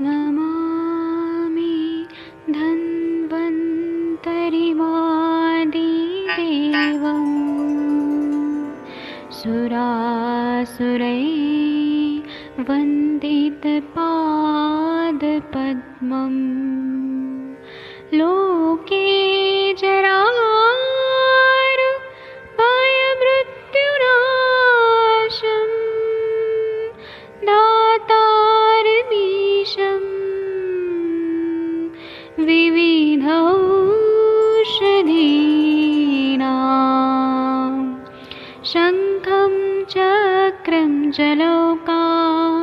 नमामि धन्वन्तरिमादिदेवं सुरासुरैर्वन्दितपादपद्मं लोके जरामृत्युनाशं दातारमीशं विविधौषधीनां शङ्खं चक्रं जलौकां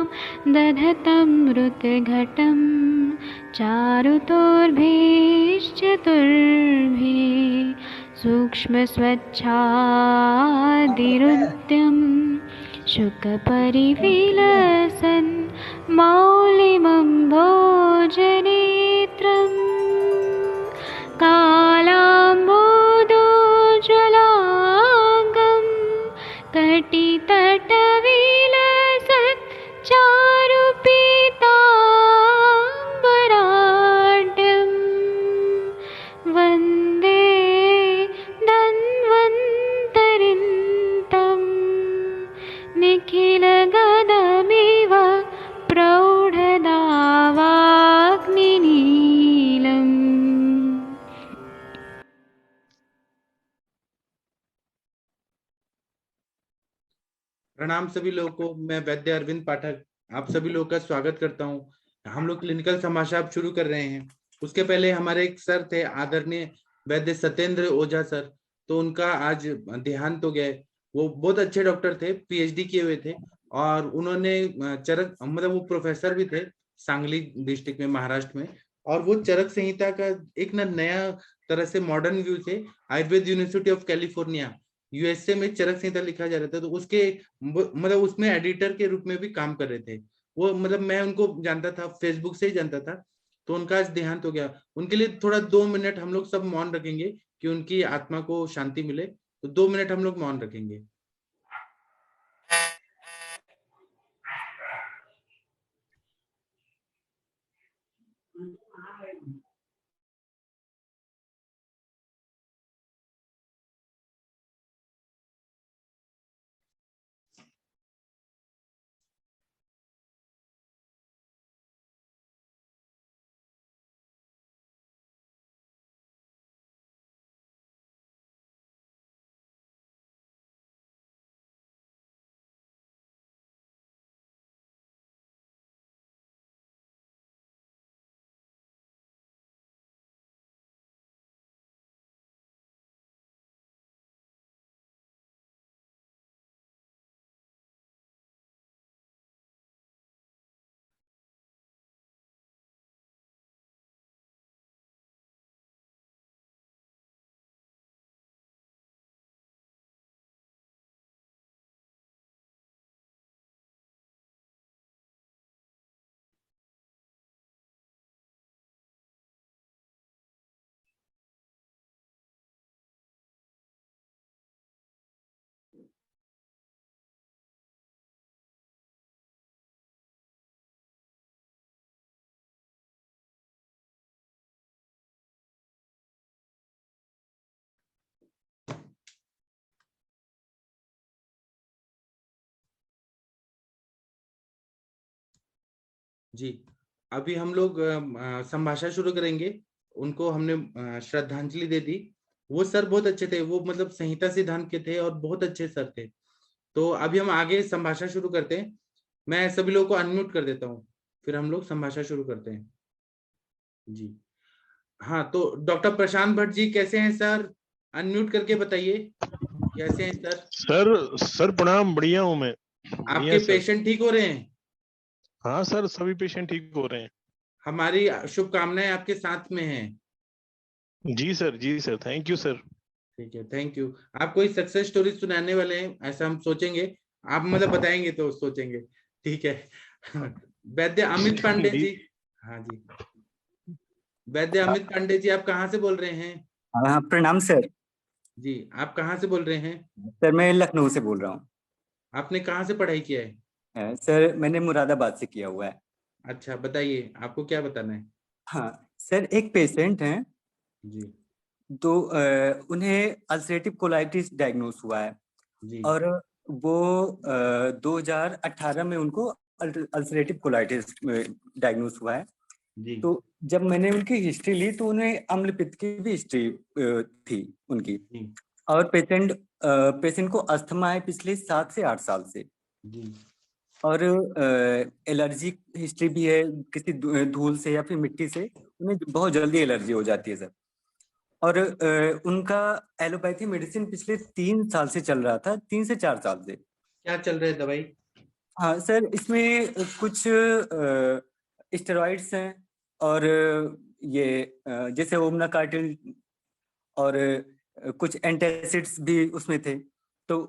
दधतं मृतघटं चारुतोर्भिश्चतुर्भिः सूक्ष्मस्वच्छादिरुद्यं शुकपरिविलसन् मौलिमं भोजनेत्रम् कालाम्बोदोज्ज्वलाङ्गं कटितटविलसत् चारुपीताम्बराढ्यं वन्दे धन्वन्तरिन्तं निखिलगदमिव प्रौढदावाग्निनीलम्। प्रणाम सभी लोगों को। मैं वैद्य अरविंद पाठक आप सभी लोगों का स्वागत करता हूं। हम लोग क्लिनिकल समाचार अब शुरू कर रहे हैं। उसके पहले हमारे एक सर थे, आदरणीय वैद्य सत्येंद्र ओझा सर, तो उनका आज देहांत हो गया। वो बहुत अच्छे डॉक्टर थे, पीएचडी किए हुए थे और उन्होंने चरक मतलब वो प्रोफेसर भी थे सांगली डिस्ट्रिक्ट में, महाराष्ट्र में। और वो चरक संहिता का एक नया तरह से मॉडर्न व्यू थे। Ayurveda university of California USA में चरक संहिता लिखा जा रहा था, तो उसके मतलब उसमें एडिटर के रूप में भी काम कर रहे थे वो। मतलब मैं उनको जानता था, फेसबुक से ही जानता था। तो उनका आज देहांत हो गया। उनके लिए थोड़ा 2 मिनट हम लोग सब मौन रखेंगे कि उनकी आत्मा को शांति मिले। तो 2 मिनट हम लोग मौन रखेंगे। जी, अभी हम लोग संभाषण शुरू करेंगे। उनको हमने श्रद्धांजलि दे दी। वो सर बहुत अच्छे थे, वो मतलब संहिता सिद्धांत के थे और बहुत अच्छे सर थे। तो अभी हम आगे संभाषण शुरू करते हैं। मैं सभी लोगों को अनम्यूट कर देता हूँ, फिर हम लोग संभाषण शुरू करते हैं। जी हाँ, तो डॉक्टर प्रशांत भट्ट जी कैसे हैं सर? अनम्यूट करके बताइए कैसे हैं सर? सर प्रणाम, बढ़िया हूँ मैं। आपके पेशेंट ठीक हो रहे हैं? हाँ सर, सभी पेशेंट ठीक हो रहे हैं। हमारी शुभकामनाएं आपके साथ में हैं। जी सर, थैंक यू सर। ठीक है, थैंक यू। आप कोई सक्सेस स्टोरी सुनाने वाले हैं ऐसा हम सोचेंगे, आप मतलब बताएंगे तो सोचेंगे। ठीक है। वैद्य अमित पांडे जी। हाँ जी। वैद्य अमित पांडे जी, आप कहाँ से बोल रहे हैं? हाँ, प्रणाम सर। जी, आप कहाँ से बोल रहे हैं? सर मैं लखनऊ से बोल रहा हूँ। आपने कहाँ से पढ़ाई किया है? सर मैंने मुरादाबाद से किया हुआ है। अच्छा, बताइए आपको क्या बताना है? हाँ सर, एक पेशेंट हैं जी तो उन्हें अल्सरेटिव कोलाइटिस डायग्नोस हुआ है जी और वो 2018 में उनको अल्सरेटिव कोलाइटिस डायग्नोस हुआ है। जी तो जब मैंने उनकी हिस्ट्री ली तो उन्हें अम्लपित्त की भी हिस्ट्री थी उनकी। जी और पेशेंट को अस्थमा है पिछले 7 से 8 साल से। जी और एलर्जी हिस्ट्री भी है, किसी धूल से या फिर मिट्टी से उन्हें बहुत जल्दी एलर्जी हो जाती है सर। और उनका एलोपैथी मेडिसिन पिछले 3 साल से चल रहा था, 3 से 4 साल से। क्या चल रहा है दवाई? हाँ सर, इसमें कुछ स्टेरॉइड्स हैं और ये जैसे ओमना कार्टिल और कुछ एंटासिड्स भी उसमें थे। तो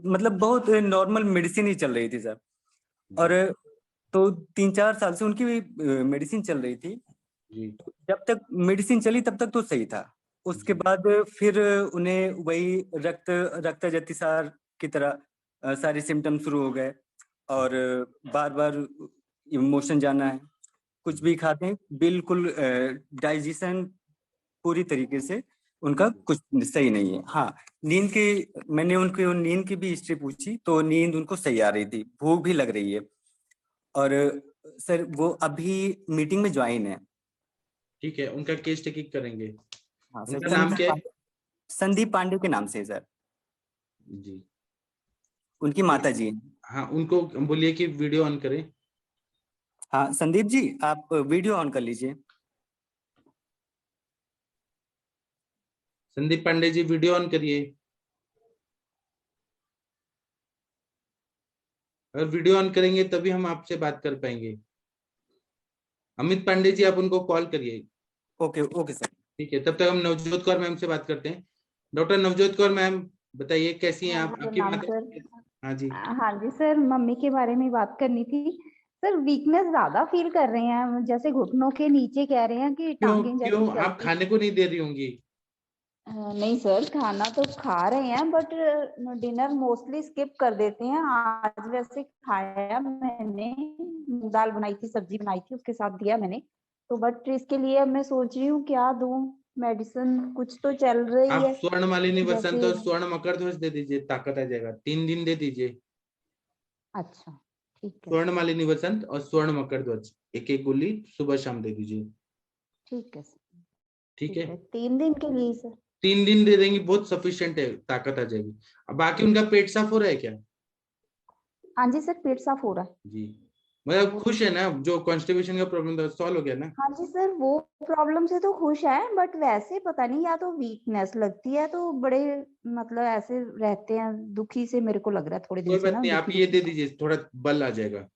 मतलब बहुत नॉर्मल मेडिसिन ही चल रही थी सर। और तो 3-4 साल से उनकी मेडिसिन चल रही थी। जी जब तक मेडिसिन चली तब तक तो सही था। उसके बाद फिर उन्हें वही रक्त जतिसार की तरह सारे सिम्टम शुरू हो गए और बार बार मोशन जाना है, कुछ भी खाते हैं बिल्कुल डाइजेशन पूरी तरीके से उनका कुछ सही नहीं है। हाँ, मैंने उनकी नींद की भी हिस्ट्री पूछी तो नींद उनको सही आ रही थी, भूख भी लग रही है। और सर वो अभी मीटिंग में ज्वाइन है। ठीक है, उनका केस टेकिंग करेंगे। हाँ सर, उनका नाम क्या है? संदीप पांडे के नाम से है सर। जी, उनकी माता जी हैं। हाँ, उनको बोलिए कि वीडियो ऑन करें। हाँ संदीप जी, आप वीडियो ऑन कर लीजिए। संदीप पांडे जी, वीडियो ऑन करिए। अगर वीडियो ऑन करेंगे तभी हम आपसे बात कर पाएंगे। अमित पांडे जी, आप उनको कॉल करिए। Okay okay sir. ठीक है, तब तक हम नवजोत कौर मैम से बात करते हैं। डॉक्टर नवजोत कौर मैम, बताइए कैसी हैं हाँ आप? जी, आपकी प्रणाम माता? सर। हाँ जी। हाँ जी सर, मम्मी के बारे में बात करनी थी। सर वीकनेस ज्यादा फील कर रहे हैं, जैसे घुटनों के नीचे कह रहे हैं कि क्यों टांगे क्यों जैसी आप चलती। खाने को नहीं दे रही होंगी? नहीं सर, खाना तो खा रहे हैं बट डिनर मोस्टली स्किप कर देते हैं। आज वैसे खाया मैंने, दाल बनाई थी, सब्जी बनाई थी, उसके साथ दिया मैंने। तो बट इसके लिए अब मैं सोच रही हूँ क्या दूं मेडिसिन, कुछ तो चल रही आप है स्वर्ण मालिनी वसंत जैसे। और स्वर्ण मकर ध्वज दे दीजिए, ताकत आ जाएगा। 3 दिन दे दीजिए। अच्छा ठीक है स्वर्ण सर। मालिनी वसंत और स्वर्ण मकर ध्वज, एक एक गोली सुबह शाम दे दीजिए। ठीक है सर। ठीक है, ठीक है, 3 दिन के लिए सर। 3 दिन दे देंगी, बहुत सफिशिएंट है, ताकत आ जाएगी। अब बाकी उनका पेट साफ हो रहा है क्या? हाँ जी सर, पेट साफ हो रहा है। जी, मतलब खुश है ना? जो कॉन्स्टिपेशन का प्रॉब्लम था सॉल्व हो गया ना? हाँ जी सर, वो प्रॉब्लम से तो खुश है बट वैसे पता नहीं, या तो वीकनेस लगती है तो बड़े मतलब ऐसे रहते हैं, दुखी से मेरे को लग रहा है थोड़े दिन कोई से बात ना, नहीं, आप दुखी ये दुखी। दे दीजिए, थोड़ा बल आ जाएगा।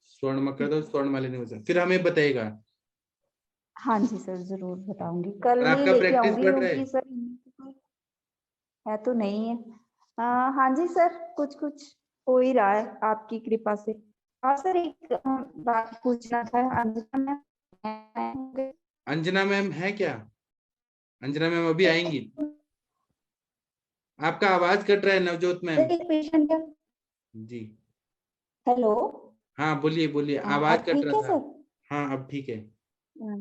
स्वर्ण मकर ध्वज, स्वर्ण मालिनी वसंत, फिर हमें बताइएगा। हाँ जी सर, जरूर बताऊंगी, कल और ही आपका लेके प्रैक्टिस आऊंगी बढ़ रहा है? क्योंकि सर है तो नहीं है। हाँ जी सर, कुछ कुछ हो ही रहा है आपकी कृपा से। हाँ सर, एक बात पूछना था, अंजना मैम अंजना मैम है क्या? अंजना मैम अभी आएंगी। आपका आवाज कट रहा है नवजोत मैम। सर, एक पेशेंट है। जी, हेलो। हाँ बोलिए बोलिए, आवाज अब कट ठीक रहा है था। सर। हाँ अब ठीक है। हाँ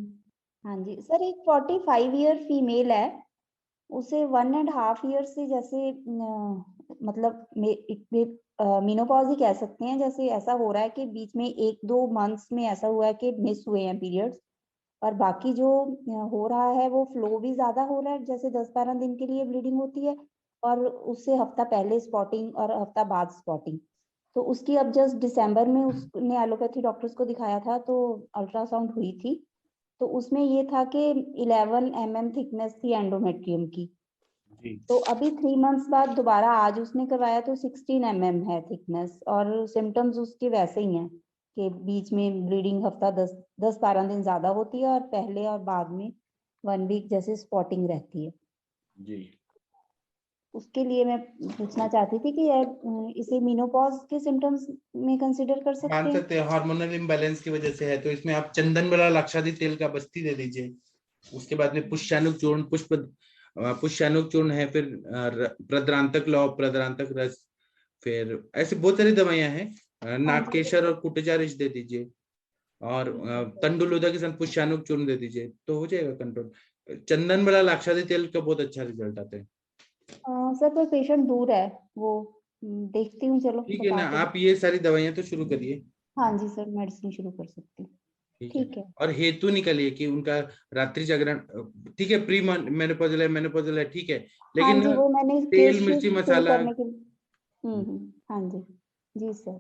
हाँ जी सर, एक 45 ईयर फीमेल है। उसे 1.5 ईयर से जैसे मतलब मीनोपॉज ही कह सकते हैं, जैसे ऐसा हो रहा है कि बीच में 1-2 मंथ्स में ऐसा हुआ है कि मिस हुए हैं पीरियड्स। और बाकी जो हो रहा है वो फ्लो भी ज्यादा हो रहा है, जैसे 10-12 दिन के लिए ब्लीडिंग होती है और उससे हफ्ता पहले स्पॉटिंग और हफ्ता बाद स्पॉटिंग। तो उसकी अब जस्ट दिसंबर में उसने एलोपैथी डॉक्टर्स को दिखाया था तो अल्ट्रासाउंड हुई थी। तो उसमें ये था कि 11 mm थिकनेस थी एंडोमेट्रियम की। जी तो अभी 3 मंथ्स बाद दोबारा आज उसने करवाया तो 16 mm है थिकनेस, और सिम्टम्स उसके वैसे ही हैं कि बीच में ब्लीडिंग हफ्ता 10-12 दिन ज्यादा होती है और पहले और बाद में 1 वीक जैसे स्पॉटिंग रहती है। जी। उसके लिए मैं पूछना चाहती थी कि इसे मीनोपॉज के सिम्टम्स में कंसिडर कर सकते मान हैं। सकते हैं, हार्मोनल इम्बैलेंस की वजह से है, तो इसमें आप चंदन वाला लाक्षादी तेल का बस्ती दे दीजिए। उसके बाद में पुष्पानुक चूर्ण, पुष्पानुक चूर्ण है, फिर प्रद्रांतक लौ, प्रद्रांतक रस, फिर ऐसे बहुत सारी दवाइयां हैं। नागकेशर और कुटचारिश दे दीजिए, और तंडुलोदा के साथ पुष्पानुक चूर्ण दे दीजिए, तो हो जाएगा कंट्रोल। चंदन बड़ा लाक्षादी तेल का बहुत अच्छा रिजल्ट आता है। सर पर पेशेंट दूर है, वो देखती हूँ, चलो ठीक है ना, बताते हैं। आप ये सारी दवाइयां तो शुरू करिए। हाँ जी सर, मेडिसिन शुरू कर सकती हूँ। ठीक है। और हेतु निकालिए कि उनका रात्रि जागरण, ठीक है, प्री मेनोपॉजल है, मेनोपॉजल है, ठीक है, हाँ लेकिन जी, वो मैंने तेल केस मिर्ची शीट फिल मसाला। करने के लिए। हाँ जी, जी सर।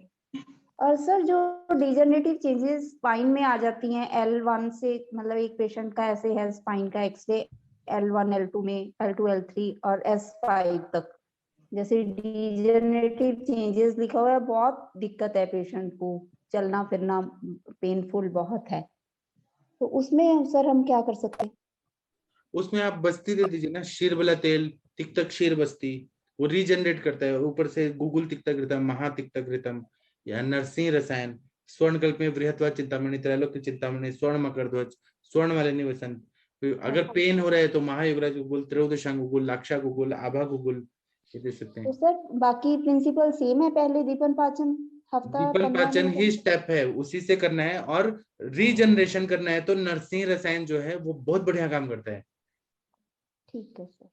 और सर जो डिजनरेटिव चेंजेस स्पाइन में आ जाती हैं L1 से, मतलब एक पेशेंट का ऐसे है स्पाइन का एक्सरे L1 L2 में, L2 L3 और S5 तक, जैसे डिजनरेटिव चेंजेस लिखा हुआ है, बहुत दिक्कत है पेशेंट को, चलना फिरना पेनफुल बहुत है, तो उसमें सर हम क्या कर सकते हैं? उसमें आप बस्ती दे दीजिए ना, शीर वाला तेल, तिक्तक शीर बस्ती, वो रीजनरेट करता है। ऊपर से गूगल तिक्तक घृतम, महातिक्तक घृतम, या नरसिंह रसायन, स्वर्णकल्प में बृहत्वा चिंतामणि, त्रैलोक्य चिंतामणि, स्वर्ण मकर ध्वज, स्वर्ण मालिनी वसंत। अगर पेन हो रहा है तो महायुगराज गूगल, त्रयोदशांग गूगल, लाक्षा गूगल, आभा गूगल, ये दे सकते तो हैं। सर बाकी प्रिंसिपल सेम है, पहले दीपन पाचन हफ्ता दीपन 15 पाचन मिनट। ही स्टेप है, उसी से करना है, और रीजनरेशन करना है तो नरसिंह रसायन जो है वो बहुत बढ़िया काम करता है। ठीक है सर।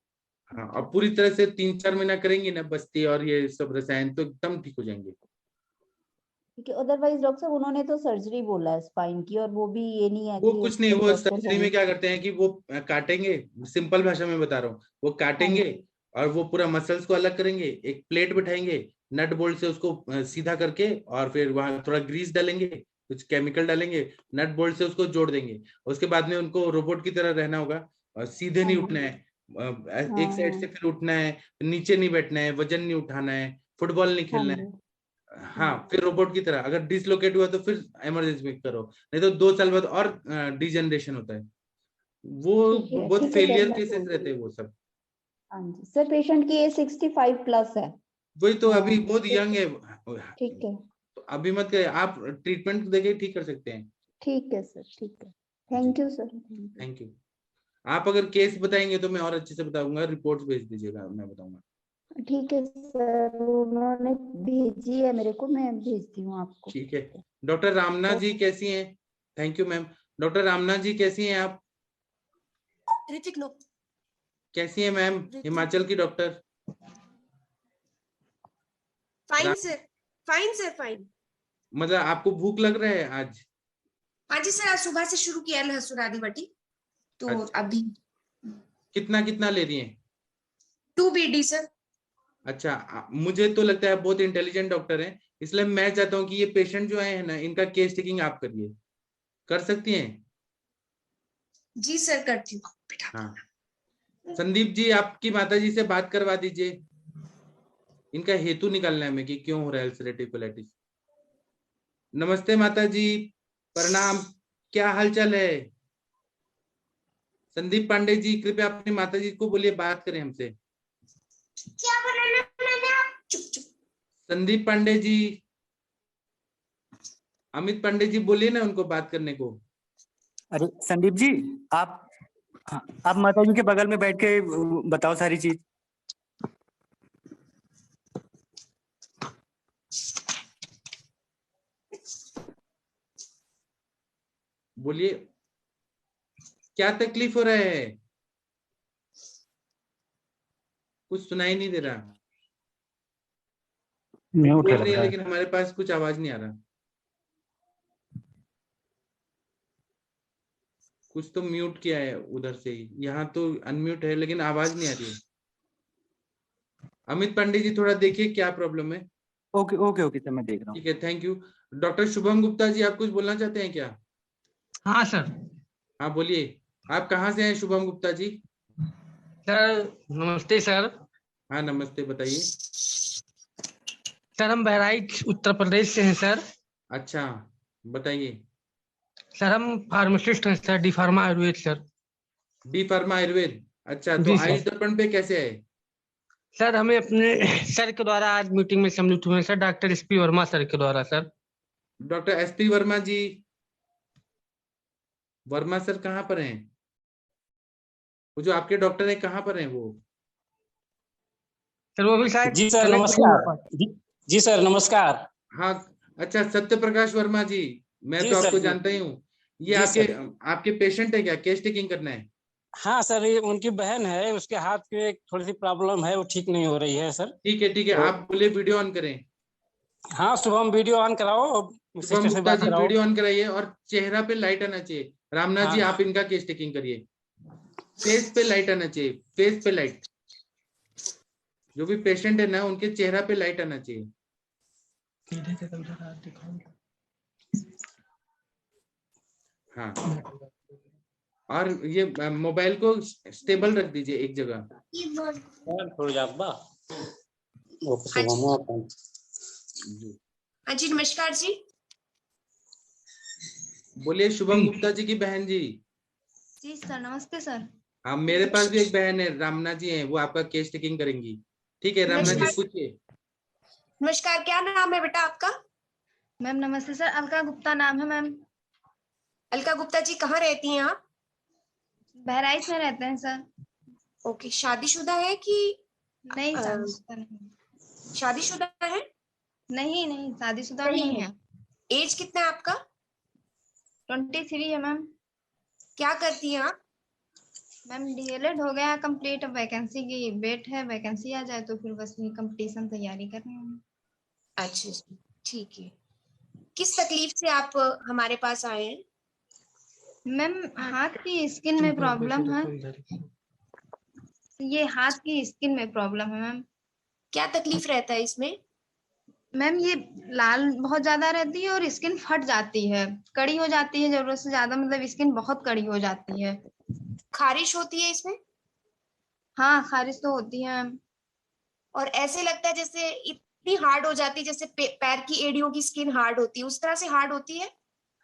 हाँ, और पूरी तरह से 3-4 महीना करेंगे ना बस्ती और ये सब रसायन, तो एकदम ठीक हो जाएंगे। ठीक है। अदरवाइज डॉक्टर साहब उन्होंने तो सर्जरी बोला है स्पाइन की, और वो भी ये नहीं है वो कि कुछ नहीं, वो सक्सेसफुल सर्जरी होंगे। में क्या करते हैं कि वो काटेंगे, सिंपल भाषा में बता रहा हूँ, वो हाँ काटेंगे जी। और वो पूरा मसल्स को अलग करेंगे, एक प्लेट बिठाएंगे, नट बोल्ट से उसको सीधा करके, और फिर वहां थोड़ा ग्रीस डालेंगे, कुछ केमिकल डालेंगे, नट बोल्ट से उसको जोड़ देंगे। उसके बाद में उनको रोबोट की तरह रहना होगा, और सीधे हाँ नहीं जी। उठना है, एक साइड हाँ से फिर उठना है, नीचे नहीं बैठना है, वजन नहीं उठाना है, फुटबॉल नहीं हाँ खेलना है। जी। हाँ, फिर रोबोट की तरह, अगर डिसलोकेट हुआ तो फिर इमरजेंसी में करो, नहीं तो 2 साल बाद और डिजनरेशन होता है। वो बहुत ठीक है सर, फेलियर मैं केसेस बोल रहते रही हैं हूँ। वो सब। हाँ जी सर, पेशेंट की एज 65 प्लस है। वही तो, अभी हाँ, बहुत यंग है, ठीक है। तो अभी मत करिए, आप ट्रीटमेंट देके ठीक कर सकते हैं। ठीक है सर, ठीक है। जी, thank you sir, thank you. Thank you. आप अगर केस बताएंगे तो मैं और अच्छे से बताऊंगा, रिपोर्ट्स भेज दीजिएगा, मैं बताऊंगा। ठीक है सर, उन्होंने भेजी है मेरे को, मैं भेजती हूँ आपको। ठीक है। डॉक्टर रामना जी कैसी हैं? Thank you ma'am. डॉक्टर रामना जी कैसी हैं आप? ऋतिक नो। कैसी हैं मैम, हिमाचल की doctor? Fine sir, fine sir, fine. मतलब आपको भूख लग रहा है आज? हाँ जी सर, आज सुबह से शुरू किया लहसुन आदि बटी, तो अच्छा। अभी कितना कितना ले रही हैं? 2 BD सर। अच्छा, मुझे तो लगता है बहुत इंटेलिजेंट डॉक्टर हैं, इसलिए मैं चाहता हूँ कि ये पेशेंट जो आए हैं ना, इनका केस टेकिंग आप करिए। कर सकती हैं? जी सर, करती हूँ बेटा। हाँ, संदीप जी आपकी माता जी से बात करवा दीजिए, इनका हेतु निकालना है हमें कि क्यों हो रहा है अल्सरेटिव कोलाइटिस। नमस्ते माता जी, प्रणाम, क्या हालचाल है? संदीप पांडे जी, कृपया अपनी माता जी को बोलिए बात करें हमसे। क्या बनाना मैंने? चुप चुप। संदीप पांडे जी, अमित पांडे जी, बोलिए ना उनको बात करने को। अरे संदीप जी, आप हाँ, आप माता जी के बगल में बैठ के बताओ सारी चीज। बोलिए, क्या तकलीफ हो रहा है? कुछ सुनाई नहीं दे रहा, बोल रही है लेकिन हमारे पास कुछ आवाज नहीं आ रहा। कुछ तो म्यूट किया है उधर से ही, यहाँ तो अनम्यूट है लेकिन आवाज नहीं आ रही है। अमित पांडे जी थोड़ा देखिए क्या प्रॉब्लम है। ओके ओके ओके सर, मैं देख रहा हूँ। ठीक है, thank you. Doctor Shubham Gupta ji, आप कुछ बोलना चाहते हैं क्या? हाँ सर। हाँ बोलिए, आप कहाँ से हैं शुभम गुप्ता जी? सर नमस्ते सर। हाँ नमस्ते, बताइए। सर हम बहराइच उत्तर प्रदेश से हैं सर। अच्छा, बताइए। सर हम फार्मासिस्ट हैं sir, D pharma Ayurveda sir. D pharma Ayurveda, अच्छा, तो जी आयुष सर। दर्पण पे कैसे है? सर हमें अपने सर के द्वारा आज मीटिंग में सम्मिलित हुए हैं sir, doctor SP Verma sir के द्वारा सर। डॉक्टर SP वर्मा जी, वर्मा सर कहाँ पर हैं? वो जो आपके डॉक्टर है कहाँ पर है वो? सर वो भी शायद जी सर connect नहीं हो नमस्कार। पाया। जी सर नमस्कार। हाँ, अच्छा, सत्य प्रकाश वर्मा जी, मैं जी तो सर, आपको जी। जानता ही हूँ। ये जी आपके सर। आपके पेशेंट है क्या? केस टेकिंग करना है? हाँ सर, ये उनकी बहन है, उसके हाथ में थोड़ी सी प्रॉब्लम है, वो ठीक नहीं हो रही है सर। ठीक है, ठीक है, तो- आप बोले वीडियो ऑन करें। हाँ शुभम वीडियो ऑन कराओ और शुभम सिस्टर से गुप्ता बात जी कराओ। वीडियो ऑन कराइए और चेहरा पे लाइट आना चाहिए। रामनाथ जी हाँ। आप इनका केस टेकिंग करिए। फेस पे लाइट आना चाहिए, फेस पे लाइट। जो भी पेशेंट है ना, उनके चेहरा पे लाइट आना चाहिए। हाँ, और ये मोबाइल को स्टेबल रख दीजिए एक जगह। थोड़ी जात बा। वो हाँ जी। शुभम अपन। जी, हाँ जी, नमस्कार जी। बोलिए शुभम गुप्ता जी की बहन जी। जी सर, नमस्ते सर। हाँ, मेरे पास भी एक बहन है, रामना जी है, वो आपका केस टेकिंग करेंगी। ठीक है रामना जी, नमस्कार। पूछिए। नमस्कार, क्या नाम है बेटा आपका? मैम नमस्ते सर, अलका गुप्ता नाम है मैम। अलका गुप्ता जी, कहाँ रहती हैं आप? बहराइच में रहते हैं सर। ओके, शादीशुदा है कि नहीं, अ, शादीशुदा नहीं। शादीशुदा है? नहीं नहीं, शादीशुदा नहीं नहीं है। है। एज कितना है आपका? 23 है मैम। क्या करती हैं आप? मैम डीएलएड हो गया कंप्लीट, अब वैकेंसी की वेट है, वैकेंसी आ जाए तो फिर बस ये कंपटीशन तैयारी कर रही हूँ। अच्छा जी, ठीक है। किस तकलीफ से आप हमारे पास आए हैं? मैम हाथ की स्किन में प्रॉब्लम है। ये हाथ की स्किन में प्रॉब्लम है मैम। क्या तकलीफ रहता है इसमें? मैम ये लाल बहुत ज्यादा रहती है और स्किन फट जाती है, कड़ी हो जाती है जरूरत से ज्यादा, मतलब स्किन बहुत कड़ी हो जाती है। खारिश होती है इसमें? हाँ, खारिश तो होती है मैम। और ऐसे लगता है जैसे इतनी हार्ड हो जाती है, जैसे पैर की एड़ियों की स्किन हार्ड होती है, उस तरह से हार्ड होती है?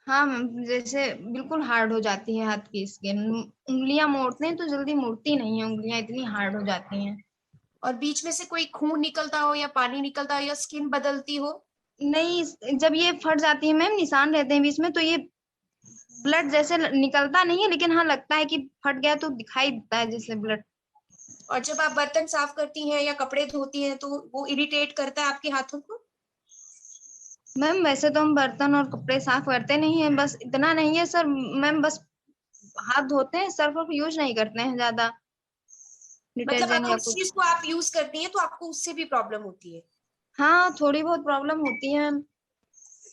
हाँ मैम, जैसे बिल्कुल हार्ड हो जाती है हाथ की स्किन। उंगलियां मोड़ते हैं तो जल्दी मुड़ती नहीं है उंगलियां, इतनी हार्ड हो जाती हैं। और बीच में से कोई खून निकलता हो या पानी निकलता हो या स्किन बदलती हो? नहीं, जब ये फट जाती है मैम, निशान रहते हैं बीच में, तो ये ब्लड जैसे निकलता नहीं है, लेकिन हाँ लगता है कि फट गया तो दिखाई देता है जैसे ब्लड। और जब आप बर्तन साफ करती हैं या कपड़े धोती हैं तो वो इरिटेट करता है आपके हाथों को? मैम वैसे तो हम बर्तन और कपड़े साफ करते नहीं है, बस इतना नहीं है सर मैम, बस हाथ धोते हैं, सर्फ वर्फ यूज नहीं करते हैं ज्यादा, मतलब डिटर्जेंट अगर या उस कुछ। चीज को आप यूज करती हैं तो आपको उससे भी प्रॉब्लम होती है? हाँ, थोड़ी बहुत प्रॉब्लम होती है मैम।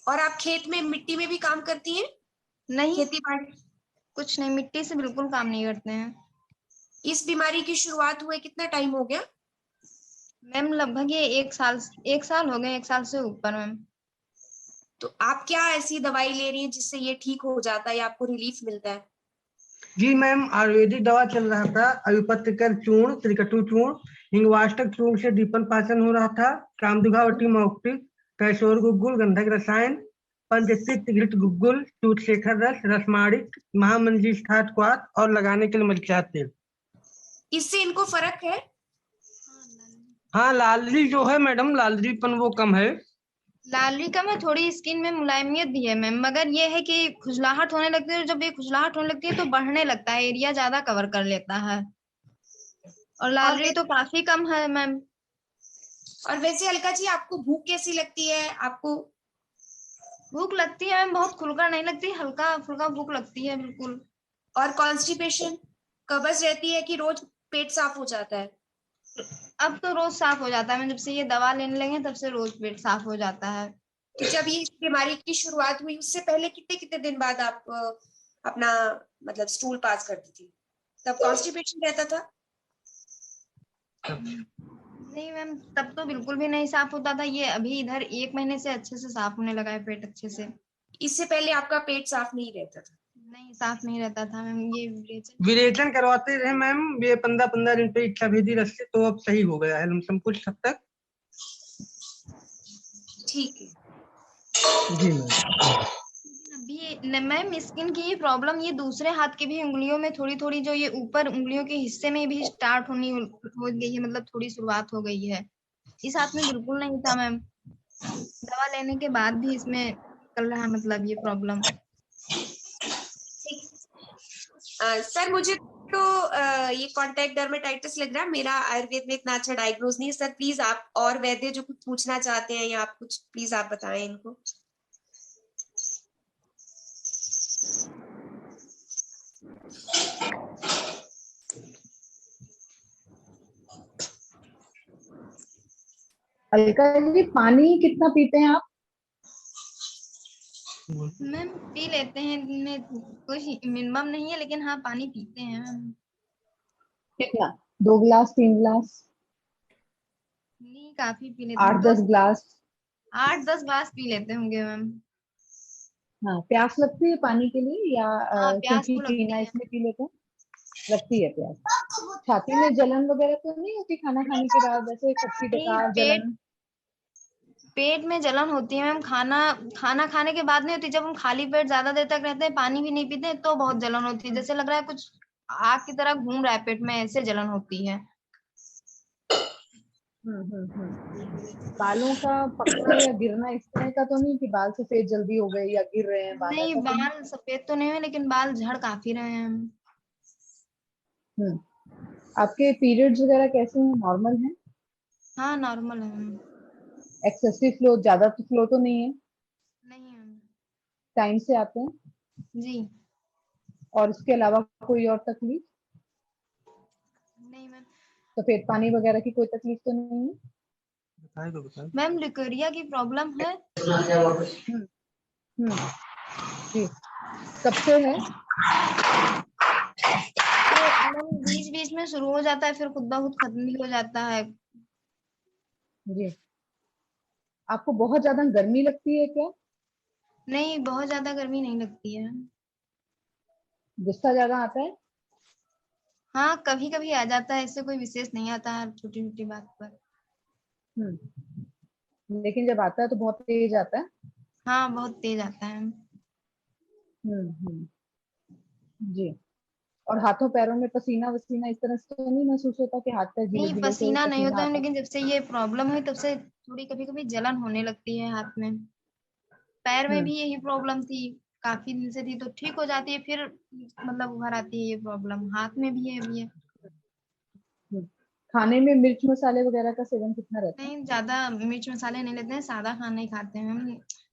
और आप खेत में मिट्टी में भी काम करती हैं? नहीं, खेती बाड़ी? कुछ नहीं, मिट्टी से बिल्कुल काम नहीं करते हैं। इस बीमारी की शुरुआत हुए कितना टाइम हो गया? मैम लगभग ये 1 साल हो गए, 1 साल से ऊपर मैम। तो आप क्या ऐसी दवाई ले रही हैं जिससे ये ठीक हो जाता है या आपको रिलीफ मिलता है? जी मैम, आयुर्वेदिक दवा चल रहा था, अयुपत्रिकर चूर्ण, त्रिकटु चूर्ण, हिंगवाष्टक चूर्ण से दीपन पाचन हो रहा था, कामदुघावटी मौक्तिक, कैशोर गुग्गुल, गंधक रसायन, पंचतिक्त घृत गुग्गुल, चूतशेखर रस, रसमाणिक, महामंजी क्वाथ और लगाने के लिए मरीचा तेल। इससे इनको फर्क है? हाँ, लालरी जो है मैडम, लालरीपन वो कम है। लाली का में थोड़ी स्किन में मुलायमियत भी है मैम, मगर ये है कि खुजलाहट होने लगती है, जब ये खुजलाहट होने लगती है तो बढ़ने लगता है, एरिया ज्यादा कवर कर लेता है। और लालरी तो काफी कम है मैम। और वैसे अलका जी, आपको भूख कैसी लगती है? आपको भूख लगती है मैम, बहुत खुलकर नहीं लगती, हल्का फुल्का भूख लगती है बिल्कुल। और कॉन्स्टिपेशन, कब्ज रहती है कि रोज पेट साफ हो जाता है? अब तो रोज साफ हो जाता है मैम, जब से ये दवा लेने लगे तब से रोज पेट साफ हो जाता है। तो जब ये बीमारी की शुरुआत हुई उससे पहले कितने कितने दिन बाद आप अपना मतलब स्टूल पास करती थी? तब कॉन्स्टिपेशन रहता था? नहीं मैम, तब तो बिल्कुल भी नहीं साफ होता था, ये अभी इधर 1 महीने से अच्छे से साफ होने लगा है पेट अच्छे से। इससे पहले आपका पेट साफ नहीं रहता था? नहीं, साफ नहीं रहता था मैम, ये विरेचन करवाते रहे मैम, ये 15-15 दिन पे इच्छा भेदी रस से, तो अब सही हो गया है लमसम कुछ हद तक। ठीक है जी मैम। अभी मैम स्किन की ये प्रॉब्लम ये दूसरे हाथ की भी उंगलियों में थोड़ी थोड़ी, जो ये ऊपर उंगलियों के हिस्से में भी स्टार्ट होनी हो गई है, मतलब थोड़ी शुरुआत हो गई है। इस हाथ में बिल्कुल नहीं था मैम, दवा लेने के बाद भी इसमें चल रहा है, मतलब ये प्रॉब्लम। सर, मुझे तो ये कॉन्टैक्ट डर्मेटाइटिस लग रहा है, मेरा आयुर्वेद में इतना अच्छा डायग्नोज नहीं है सर। प्लीज आप और वैद्य जो कुछ पूछना चाहते हैं या आप कुछ प्लीज आप बताएं इनको। अलका जी, पानी कितना पीते हैं आप? मैम पी लेते हैं, दिन में कुछ मिनिमम नहीं है, लेकिन हाँ पानी पीते हैं मैम। कितना? 2 गिलास, 3 गिलास, नहीं काफी पी लेते हैं, 8-10 गिलास? 8-10 ग्लास पी लेते होंगे मैम। हाँ, प्यास लगती है पानी के लिए या हाँ प्यास क्योंकि तो लगती पीना है। इसलिए पी लेते हैं? लगती है प्यास। छाती में जलन वगैरह तो नहीं होती खाना खाने के बाद, जैसे खट्टी नहीं, डकार जलन? पेट में जलन होती है मैम, खाना खाने के बाद नहीं होती। जब हम खाली पेट ज्यादा देर तक रहते हैं, पानी भी नहीं पीते हैं, तो बहुत जलन होती है, जैसे लग रहा है कुछ आग की तरह घूम रहा है पेट में, ऐसे जलन होती है। बालों का पकना या गिरना इस तरह का तो नहीं कि बाल सफेद जल्दी हो गए या गिर रहे हैं बाल, नहीं ऐसा तो नहीं? बाल सफेद तो नहीं है, लेकिन बाल झड़ काफी रहे हैं। आपके पीरियड्स वगैरह कैसे हैं? नॉर्मल हैं? हाँ नॉर्मल है मैम। एक्सेसिव फ्लो, ज्यादा तो फ्लो तो नहीं है? नहीं है मैम। टाइम से आते हैं? जी और इसके अलावा कोई और तकलीफ? नहीं मैम। सफेद पानी वगैरह की कोई तकलीफ तो नहीं है? मैम लिकोरिया की प्रॉब्लम है। जी, कब से है? बीच बीच में शुरू हो जाता है, फिर खुद ब खुद खत्म भी हो जाता है। जी, आपको बहुत ज्यादा गर्मी लगती है क्या? नहीं बहुत ज्यादा गर्मी नहीं लगती है। गुस्सा ज्यादा आता है? हाँ कभी कभी आ जाता है, इससे कोई विशेष नहीं आता है, छोटी छोटी बात पर। लेकिन जब आता है तो बहुत तेज आता है? हाँ बहुत तेज आता है। हम्म जी। और हाथों पैरों में पसीना वसीना इस तरह से तो नहीं महसूस होता कि हाथ पैर गीले नहीं गीले से पसीना नहीं पसीना होता है, आता है? लेकिन जब से ये प्रॉब्लम हुई तब से थोड़ी कभी कभी जलन होने लगती है हाथ में। पैर में भी यही प्रॉब्लम थी, काफी दिन से थी, तो ठीक हो जाती है, फिर मतलब उभर आती है ये प्रॉब्लम। हाथ में भी है अभी है। खाने में मिर्च मसाले वगैरह का सेवन कितना रहता है? नहीं ज्यादा मिर्च मसाले नहीं लेते हैं, सादा खाना ही खाते हैं हम।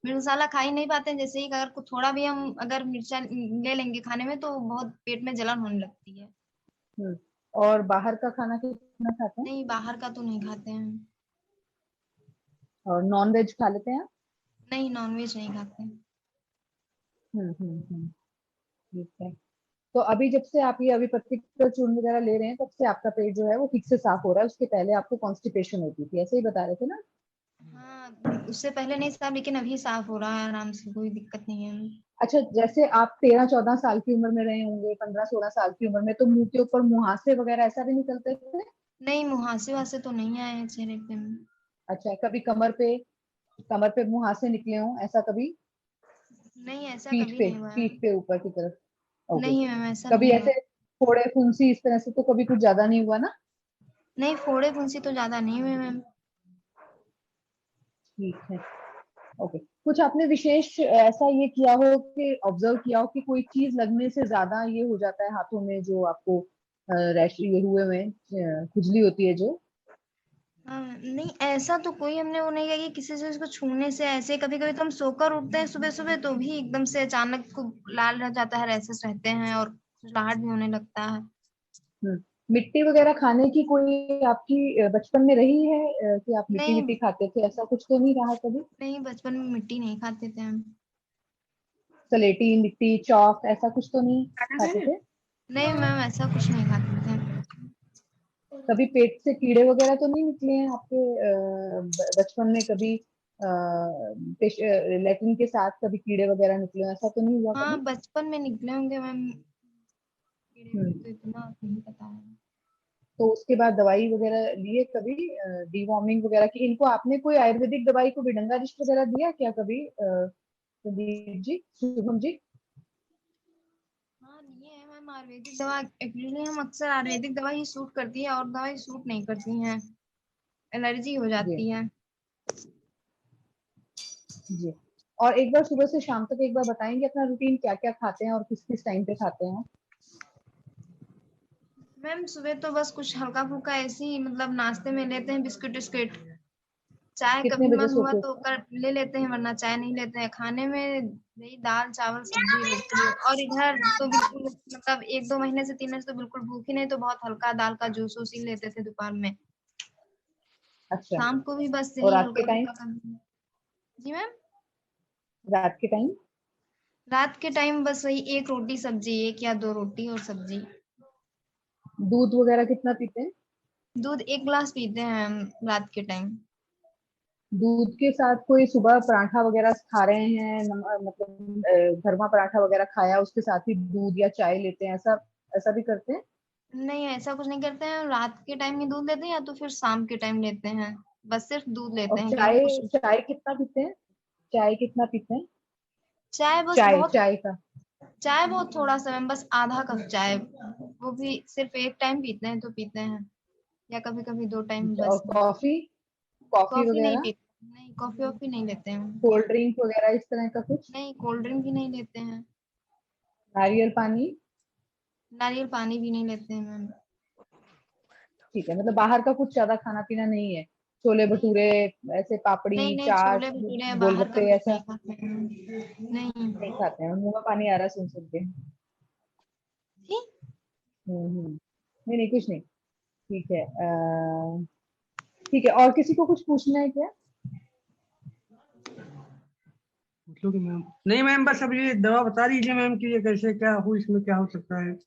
मिर्च मसाला खा ही नहीं पाते हैं, जैसे ही अगर कुछ थोड़ा भी हम अगर मिर्चा ले लेंगे खाने में तो बहुत पेट में जलन होने लगती है। और बाहर का खाना कितना खाते हैं? नहीं बाहर का तो नहीं खाते हैं। और नॉन वेज खा लेते हैं आप? नहीं नॉनवेज नहीं खाते हैं। ठीक है। तो अभी जब से आप ये अभिपत्तिक चूर्ण वगैरह ले रहे हैं, तब से आपका पेट जो है वो ठीक से साफ हो रहा है? उसके पहले आपको कॉन्स्टिपेशन होती थी, ऐसे ही बता रहे थे ना? हाँ उससे पहले नहीं साफ, लेकिन अभी साफ हो रहा है आराम से, कोई दिक्कत नहीं है। अच्छा, जैसे आप 13-14 साल की उम्र में रहे होंगे, 15-16 साल की उम्र में, तो मुंह के ऊपर मुहासे वगैरह ऐसा भी निकलते थे? नहीं मुहासे वासे तो नहीं आए हैं चेहरे पे। अच्छा, कभी कमर पे मुहासे निकले हों, ऐसा कभी? नहीं ऐसा कभी नहीं हुआ है। पीठ पे ऊपर की तरफ? ओके। नहीं मैम ऐसा कभी नहीं हुआ। ऐसे फोड़े फुंसी इस तरह से तो कभी कुछ ज्यादा नहीं हुआ ना? नहीं फोड़े फुंसी तो ज्यादा नहीं हुए मैम। ठीक है, ओके। कुछ आपने विशेष ऐसा ये किया हो कि ऑब्जर्व किया हो कि कोई चीज लगने से ज्यादा ये हो जाता है हाथों में, जो आपको रैश ये हुए में खुजली होती है जो? नहीं ऐसा तो कोई हमने वो नहीं किया कि किसी चीज को छूने से ऐसे। कभी कभी तो हम सोकर उठते हैं सुबह सुबह, तो भी एकदम से अचानक खूब लाल रह जाता है, रैसेस रहते हैं और खुजलाहट भी होने लगता है। मिट्टी वगैरह खाने की कोई आपकी बचपन में रही है कि आप मिट्टी नहीं विट्टी खाते थे? ऐसा कुछ तो नहीं रहा कभी? नहीं बचपन में मिट्टी नहीं खाते थे हम। सलेटी मिट्टी चौक ऐसा कुछ तो नहीं खाते थे? नहीं मैम ऐसा कुछ नहीं खाते थे। कभी पेट से कीड़े वगैरह तो नहीं निकले हैं आपके बचपन में कभी? लेटरिन के साथ कभी कीड़े वगैरह निकले हैं, ऐसा तो नहीं हुआ हाँ कभी? बचपन में निकले होंगे मैम, हम्म, तो इतना नहीं पता है। तो उसके बाद दवाई वगैरह लिए कभी? डीवॉर्मिंग वगैरह की? इनको आपने कोई आयुर्वेदिक दवाई को विडंगा रिष्ट वगैरह दिया क्या कभी संदीप जी, शुभम जी? हाँ लिए है मैम आयुर्वेदिक दवा। एक्चुअली हम अक्सर आयुर्वेदिक दवा ही सूट करती है, और दवाई सूट नहीं करती हैं, एलर्जी हो जी जाती है। जी। और एक बार सुबह से शाम तक एक बार बताएंगे अपना रूटीन, क्या क्या खाते हैं और किस किस टाइम पे खाते हैं? मैम सुबह तो बस कुछ हल्का फुल्का ऐसे ही मतलब नाश्ते में लेते हैं, बिस्किट विस्किट। चाय कितने कभी बजे मन हुआ सोते हो? तो कर ले लेते हैं, वरना चाय नहीं लेते हैं। खाने में वही दाल चावल सब्जी रोटी। और इधर तो बिल्कुल मतलब 1-2 महीने से 3 महीने से तो बिल्कुल भूख ही नहीं, तो बहुत हल्का दाल का जूस वूस ही लेते थे दोपहर में। अच्छा, शाम को भी बस और यही रात के हल्का टाइम? फुल्का कभी। जी मैम। रात के टाइम? रात के टाइम बस वही 1 रोटी सब्जी, 1 या 2 रोटी और सब्जी। दूध वगैरह कितना पीते हैं? दूध 1 गिलास पीते हैं हम रात के टाइम। दूध के साथ कोई सुबह पराठा वगैरह खा रहे हैं, मतलब भरमा पराठा वगैरह खाया, उसके साथ ही दूध या चाय लेते हैं, ऐसा ऐसा भी करते हैं? नहीं ऐसा कुछ नहीं करते हैं, रात के टाइम ही दूध लेते हैं या तो फिर शाम के टाइम लेते हैं। बस सिर्फ दूध लेते और हैं, कभी चाय, कुछ। चाय कितना पीते हैं? चाय कितना पीते हैं? चाय बस चाय, बहुत। चाय का? चाय बहुत थोड़ा सा मैम, बस आधा कप चाय, वो भी सिर्फ 1 टाइम पीते हैं तो पीते हैं, या कभी कभी 2 टाइम और बस। कॉफी, कॉफी कॉफी नहीं वगैरह, पीते, नहीं कॉफी वॉफी नहीं लेते हैं। कोल्ड ड्रिंक वगैरह इस तरह का कुछ? नहीं कोल्ड ड्रिंक भी नहीं लेते हैं। नारियल पानी? नारियल पानी भी नहीं लेते हैं मैम। ठीक है, मतलब बाहर का कुछ ज्यादा खाना पीना नहीं है? छोले नहीं भटूरे, ऐसे नहीं पापड़ी नहीं, चाट, छोले भटूरे बाहर का गोलगप्पे, कुछ ऐसा नहीं खाते हैं। नहीं। नहीं खाते हैं? मुंह में पानी आ रहा है सुन के। जी? नहीं नहीं, कुछ नहीं। ठीक है, ठीक है, और किसी को कुछ पूछना है क्या? पूछोगे मैम? नहीं मैम, बस अब ये दवा बता दीजिए मैम कि ये कैसे क्या हो, इसमें क्या हो सकता है।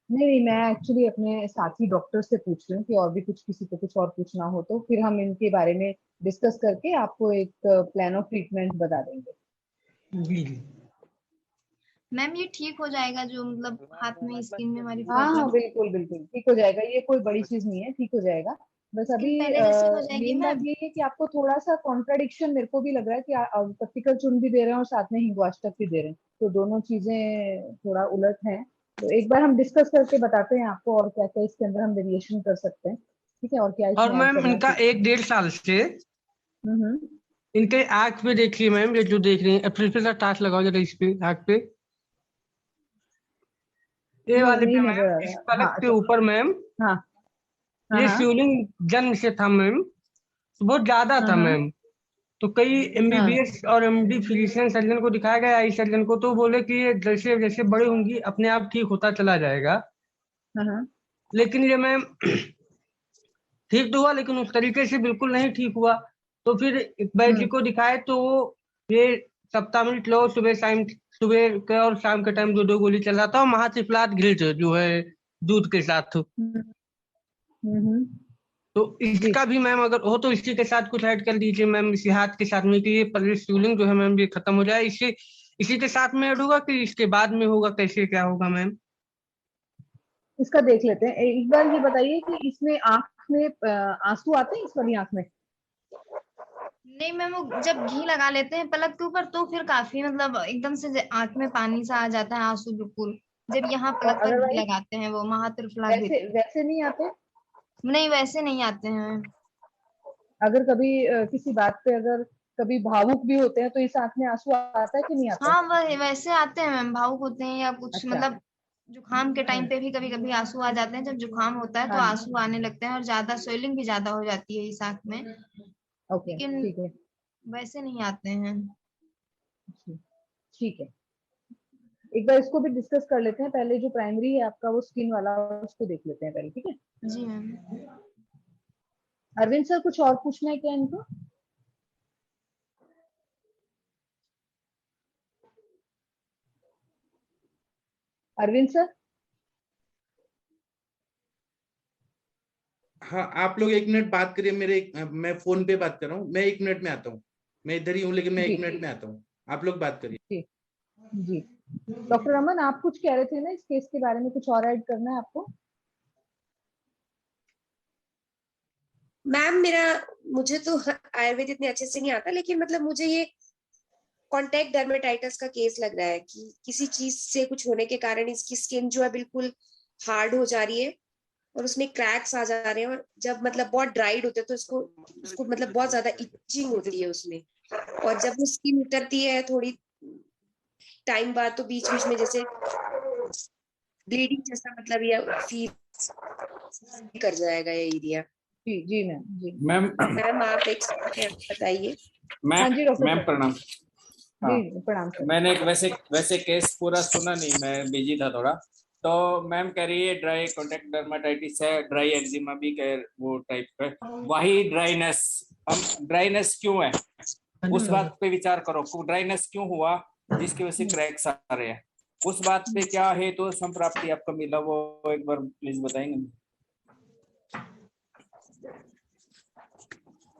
नहीं नहीं, मैं एक्चुअली अपने साथी डॉक्टर से पूछ रही हूँ कि और भी कुछ किसी को कुछ और पूछना हो तो फिर हम इनके बारे में डिस्कस करके आपको एक प्लान ऑफ ट्रीटमेंट बता देंगे। जी जी। मैम ये ठीक हो जाएगा जो मतलब हाथ में स्किन में हमारी हाँ हाँ, प्रॉब्लम? बिल्कुल बिल्कुल ठीक हो जाएगा, ये कोई बड़ी चीज नहीं है, ठीक हो जाएगा। बस अभी स्किन पहले जैसी हो जाएगी मेन बात मैम? ये है कि आपको थोड़ा सा कॉन्ट्राडिक्शन मेरे को भी लग रहा है कि पत्तिकर चूर्ण भी दे रहे हैं और साथ में हिंगवाष्टक भी दे रहे हैं, तो दोनों चीजें थोड़ा उलट हैं। तो एक बार हम डिस्कस करके बताते हैं आपको और क्या क्या इसके अंदर हम वेरिएशन कर सकते हैं, ठीक है, और क्या और इसमें ऐड मैम करना इनका ठीक। 1-1.5 साल से हम्म। इनके आंख पे देखिए मैम, ये जो देख रही हैं, फिर से टाच लगाओ जरा इस पे, आंख पे, ये नहीं वाले नहीं पे नजर आ मैम, इस रहा, हाँ पलक के अच्छा। ऊपर मैम। हाँ हाँ ये हाँ स्वेलिंग जन्म से था मैम, बहुत ज्यादा हाँ था हाँ मैम। तो कई हाँ एमबीबीएस और एमडी फिजिशियन सर्जन को दिखाया गया, आई सर्जन को, तो बोले कि ये जैसे जैसे बड़ी होंगी अपने आप ठीक होता चला जाएगा। हाँ हाँ। लेकिन ये मैम ठीक तो हुआ, लेकिन उस तरीके से बिल्कुल नहीं ठीक हुआ। तो फिर एक वैद्य जी को दिखाए तो वो ये सप्तामिट लो, सुबह शाम, सुबह के और शाम के टाइम 2-2 गोली चल रहा था, और महात्रिफलात घिल्ट जो है दूध के साथ। हम्म हम्म, तो जी। इसका भी मैम अगर हो तो इसी के साथ कुछ ऐड कर दीजिए मैम, इसी हाथ के साथ में, कि ये पल्विक जो है मैम ये खत्म हो जाए। इसी इसी के साथ में ऐड होगा कि इसके बाद में होगा, कैसे क्या होगा मैम? इसका देख लेते हैं, एक बार ये बताइए कि इसमें आंख में आंसू आते हैं इस वाली आंख में? नहीं मैम, वो जब घी लगा लेते हैं पलक के ऊपर तो फिर काफी मतलब एकदम से आंख में पानी सा आ जाता है, आंसू बिल्कुल। जब यहाँ और पलक पर घी अदरवाइज लगाते हैं वो महात्रिफला घी। वैसे वैसे नहीं आते? नहीं वैसे नहीं आते हैं। अगर कभी किसी बात पे अगर कभी भावुक भी होते हैं तो इस आंख में आंसू आता है कि नहीं आता? हाँ वह वैसे आते हैं मैम, भावुक होते हैं या कुछ अच्छा। मतलब जुकाम के टाइम हम्म, पे भी कभी कभी आंसू आ जाते हैं। जब जुकाम होता है तो हाँ जी। आंसू आने लगते हैं और ज्यादा स्वेलिंग भी ज्यादा हो जाती है इस आंख में, ओके, लेकिन ठीक है। वैसे नहीं आते हैं। जी, ठीक है, एक बार इसको भी डिस्कस कर लेते हैं, पहले जो प्राइमरी है आपका वो स्किन वाला, उसको देख लेते हैं पहले, ठीक है। जी मैम। अरविंद सर, कुछ और पूछना है क्या इनको? अरविंद सर? हाँ, आप लोग 1 मिनट बात करिए, मैं फोन पे बात कर रहा हूँ, मैं 1 मिनट में आता हूँ। मैं इधर ही हूँ, लेकिन मैं जी 1 मिनट में आता हूँ, आप लोग बात करिए। जी जी। डॉक्टर रमन, आप कुछ कह रहे थे ना इस केस के बारे में, कुछ और ऐड करना है आपको? मैम मुझे तो आयुर्वेद इतने अच्छे से नहीं आता, लेकिन मतलब मुझे ये कॉन्टेक्ट डर्मेटाइटिस का केस लग रहा है कि किसी चीज से कुछ होने के कारण इसकी स्किन जो है बिल्कुल हार्ड हो जा रही है और उसमें क्रैक्स आ जा रहे हैं, और जब मतलब बहुत ड्राइड होते हैं तो उसको उसको मतलब बहुत ज्यादा इचिंग होती है उसमें। और जब वो स्किन उतरती है थोड़ी टाइम बाद तो बीच बीच में जैसे ब्लीडिंग जैसा मतलब ये फील कर जाएगा ये एरिया। जी जी मैम जी। मैम मैम आप एक बताइए। हाँ जी डॉक्टर मैम साहब। प्रणाम। हाँ जी प्रणाम सर। मैंने एक वैसे केस पूरा सुना नहीं, मैं बिजी था थोड़ा। तो मैम कह रही है ड्राई कॉन्टैक्ट डर्माटाइटिस है, ड्राई एक्जिमा भी कह वो टाइप का, वही ड्राइनेस। हम ड्राइनेस क्यों है उस बात पे विचार करो, ड्राइनेस क्यों हुआ जिसकी वजह से क्रैक्स आ रहे हैं, उस बात पे क्या है तो संप्राप्ति आपको मिला वो एक बार प्लीज बताएंगे।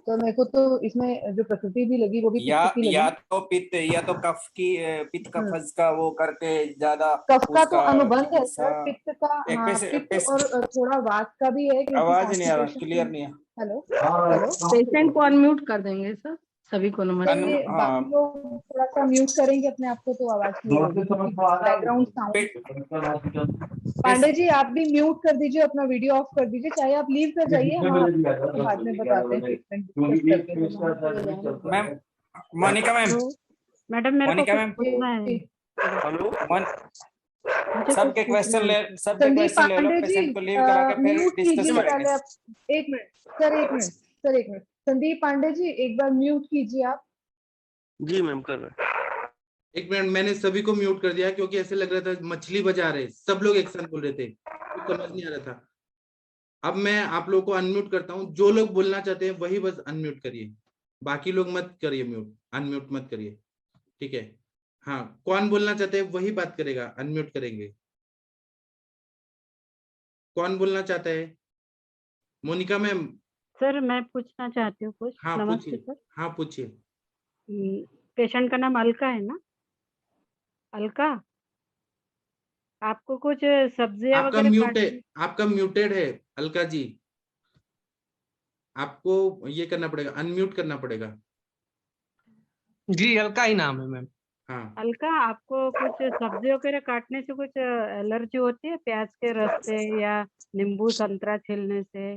तो मेरे को तो इसमें जो प्रकृति भी लगी वो भी या पित्त की लगी। या तो पित्त या तो कफ की पित्त कफ का वो करके ज्यादा कफ का तो उसका अनुबंध है सर, हाँ, पित्त का। एक हाँ पेश, पित्त पेश, और थोड़ा वात का भी है, क्योंकि आवाज नहीं आ रहा, constipation क्लियर नहीं है। हेलो हेलो पेशेंट को अनम्यूट कर देंगे सर, सभी को नमस्कार। ये बाकी लोग थोड़ा सा म्यूट करेंगे अपने आप को तो आवाज क्लियर होगी। Background sound. पांडे जी आप भी म्यूट कर दीजिए, अपना वीडियो ऑफ कर दीजिए, चाहे आप लीव कर जाइए, हम आपको बाद में बताते हैं ट्रीटमेंट डिस्कस करके। मैम मोनिका मैम, मैडम मेरे को मोनिका कुछ मैम, पूछना है। हेलो मुझे सबके कुछ क्वेश्चन ले, सबके संदीप क्वेश्चन ले लो, पांडे जी पेशेंट को लीव करा के फिर म्यूट डिस्कस कीजिए करेंगे। पहले आप। एक मिनट सर, एक मिनट सर, एक मिनट। संदीप पांडे जी एक बार म्यूट कीजिए आप। जी मैम कर रहे हैं। एक मिनट, मैंने सभी को म्यूट कर दिया क्योंकि ऐसे लग रहा था मछली बजा रहे, सब लोग एक साथ बोल रहे थे, कुछ समझ नहीं आ रहा था। अब मैं आप लोगों को अनम्यूट करता हूँ, जो लोग बोलना चाहते हैं वही बस अनम्यूट करिए, बाकी लोग मत करिए म्यूट, अनम्यूट मत करिए, ठीक है। हाँ, कौन बोलना चाहते हैं वही बात करेगा, अनम्यूट करेंगे। कौन बोलना चाहता है? मोनिका मैम। सर मैं पूछना चाहती हूँ कुछ। हाँ नमस्ते पूछिए, सर। हाँ पूछिए। पेशेंट का नाम अलका है ना? अलका, आपको कुछ सब्जियां आपका वगैरह म्यूट है, काटनी? आपका म्यूटेड है अलका जी, आपको ये करना पड़ेगा, अनम्यूट करना पड़ेगा। जी अलका ही नाम है मैम। हाँ अलका, आपको कुछ सब्जी वगैरह काटने से कुछ एलर्जी होती है, प्याज के रस से या नींबू संतरा छीलने से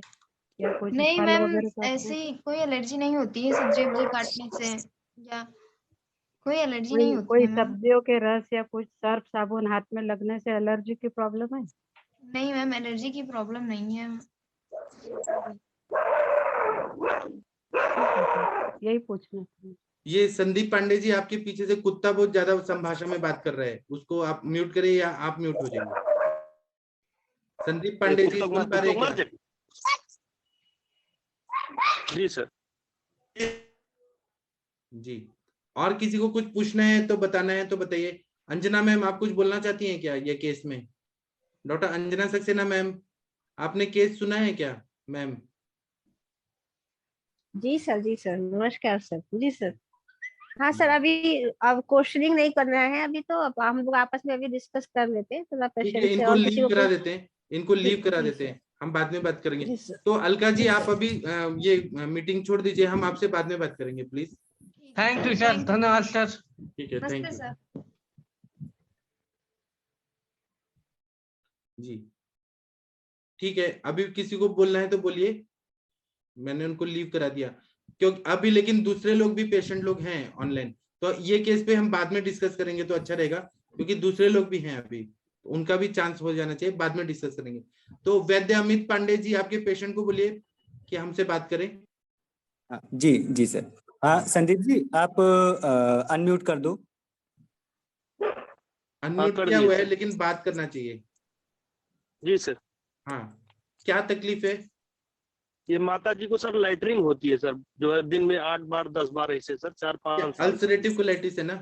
या कुछ नहीं फल मैम, वगैरह काटने ऐसी कोई एलर्जी नहीं होती है सब्जी वब्जी काटने से, या कोई एलर्जी नहीं होती कोई है मैम। सब्जियों के रस या कुछ सर्फ साबुन हाथ में लगने से एलर्जी की प्रॉब्लम है? नहीं मैम, एलर्जी की प्रॉब्लम नहीं है। यही पूछना था। ये संदीप पांडे जी, आपके पीछे से कुत्ता बहुत ज्यादा संभाषा में बात कर रहा है, उसको आप म्यूट करिए या आप म्यूट हो जाएंगे। संदीप पांडे जी सुन पा रहे हैं क्या? जी सर। जी, और किसी को कुछ पूछना है तो बताना है तो बताइए। अंजना मैम आप कुछ बोलना चाहती हैं क्या ये केस में? डॉक्टर अंजना सक्सेना मैम, आपने केस सुना है क्या मैम? जी सर, नमस्कार सर। जी सर, हाँ सर, अभी अब क्वेश्चनिंग नहीं करना है अभी, तो अब हम लोग आपस में अभी डिस्कस कर लेते हैं थोड़ा ठीक है, पेशेंट से, इनको और किसी लीव को करा कुछ। देते हैं, इनको लीव करा जी देते सर। हैं, हम बाद में बात करेंगे। जी सर। तो अलका जी जी आप सर। अभी ये मीटिंग छोड़ दीजिए, हम आपसे बाद में बात करेंगे प्लीज। थैंक यू सर, धन्यवाद सर। ठीक है, थैंक नमस्ते यू सर। जी। ठीक है, अभी किसी को बोलना है तो बोलिए, मैंने उनको लीव करा दिया क्योंकि अभी, लेकिन दूसरे लोग भी पेशेंट लोग हैं ऑनलाइन, तो ये केस पे हम बाद में डिस्कस करेंगे तो अच्छा रहेगा, क्योंकि दूसरे लोग भी हैं अभी, उनका भी चांस हो जाना चाहिए, बाद में डिस्कस करेंगे। तो वैद्य अमित पांडे जी आपके पेशेंट को बोलिए कि हमसे बात करें। जी जी सर। हाँ संदीप जी आप अनम्यूट कर दो। अनम्यूट किया हुआ है लेकिन बात करना चाहिए। जी सर। हाँ, क्या तकलीफ है? ये माता जी को सर लाइटरिंग होती है सर, जो है दिन में 8 बार 10 बार ऐसे सर, 4-5 साल। अल्सरेटिव कोलाइटिस है ना?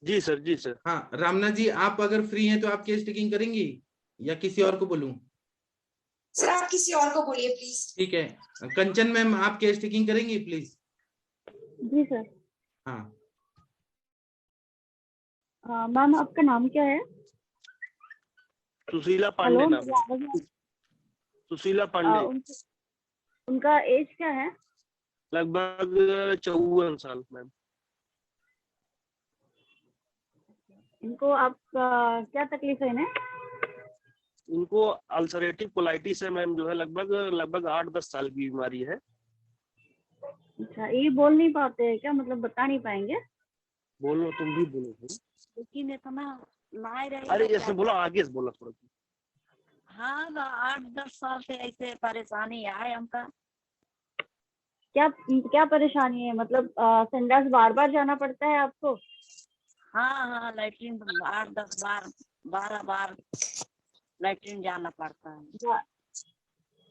जी सर, जी सर। हाँ रामना जी, आप अगर फ्री हैं तो आप केस टेकिंग करेंगी या किसी और को बोलूं? सर आप किसी और को बोलिए प्लीज। ठीक है, कंचन मैम आप केस टेकिंग करेंगी प्लीज? जी सर। हाँ मैम आपका नाम क्या है? सुशीला पांडे नाम है। हेलो, सुशीला पांडे। उनका एज क्या है? लगभग 54 साल मैम। इनको आप क्या तकलीफ है इन्हें? इनको अल्सरेटिव कोलाइटिस है मैम, जो है लगभग 8-10 साल की बीमारी है। अच्छा, ये बोल नहीं पाते हैं क्या, मतलब बता नहीं पाएंगे? बोलो, तुम भी बोलो। लेकिन तो ना अरे ऐसे बोलो, आगे से बोलो थोड़ा। हाँ 8-10 साल से ऐसे परेशानी है हमका। क्या क्या परेशानी है, मतलब संडास बार बार जाना पड़ता है आपको? हाँ लैट्रिन 8-10 बार 12 बार लैट्रिन जाना पड़ता है।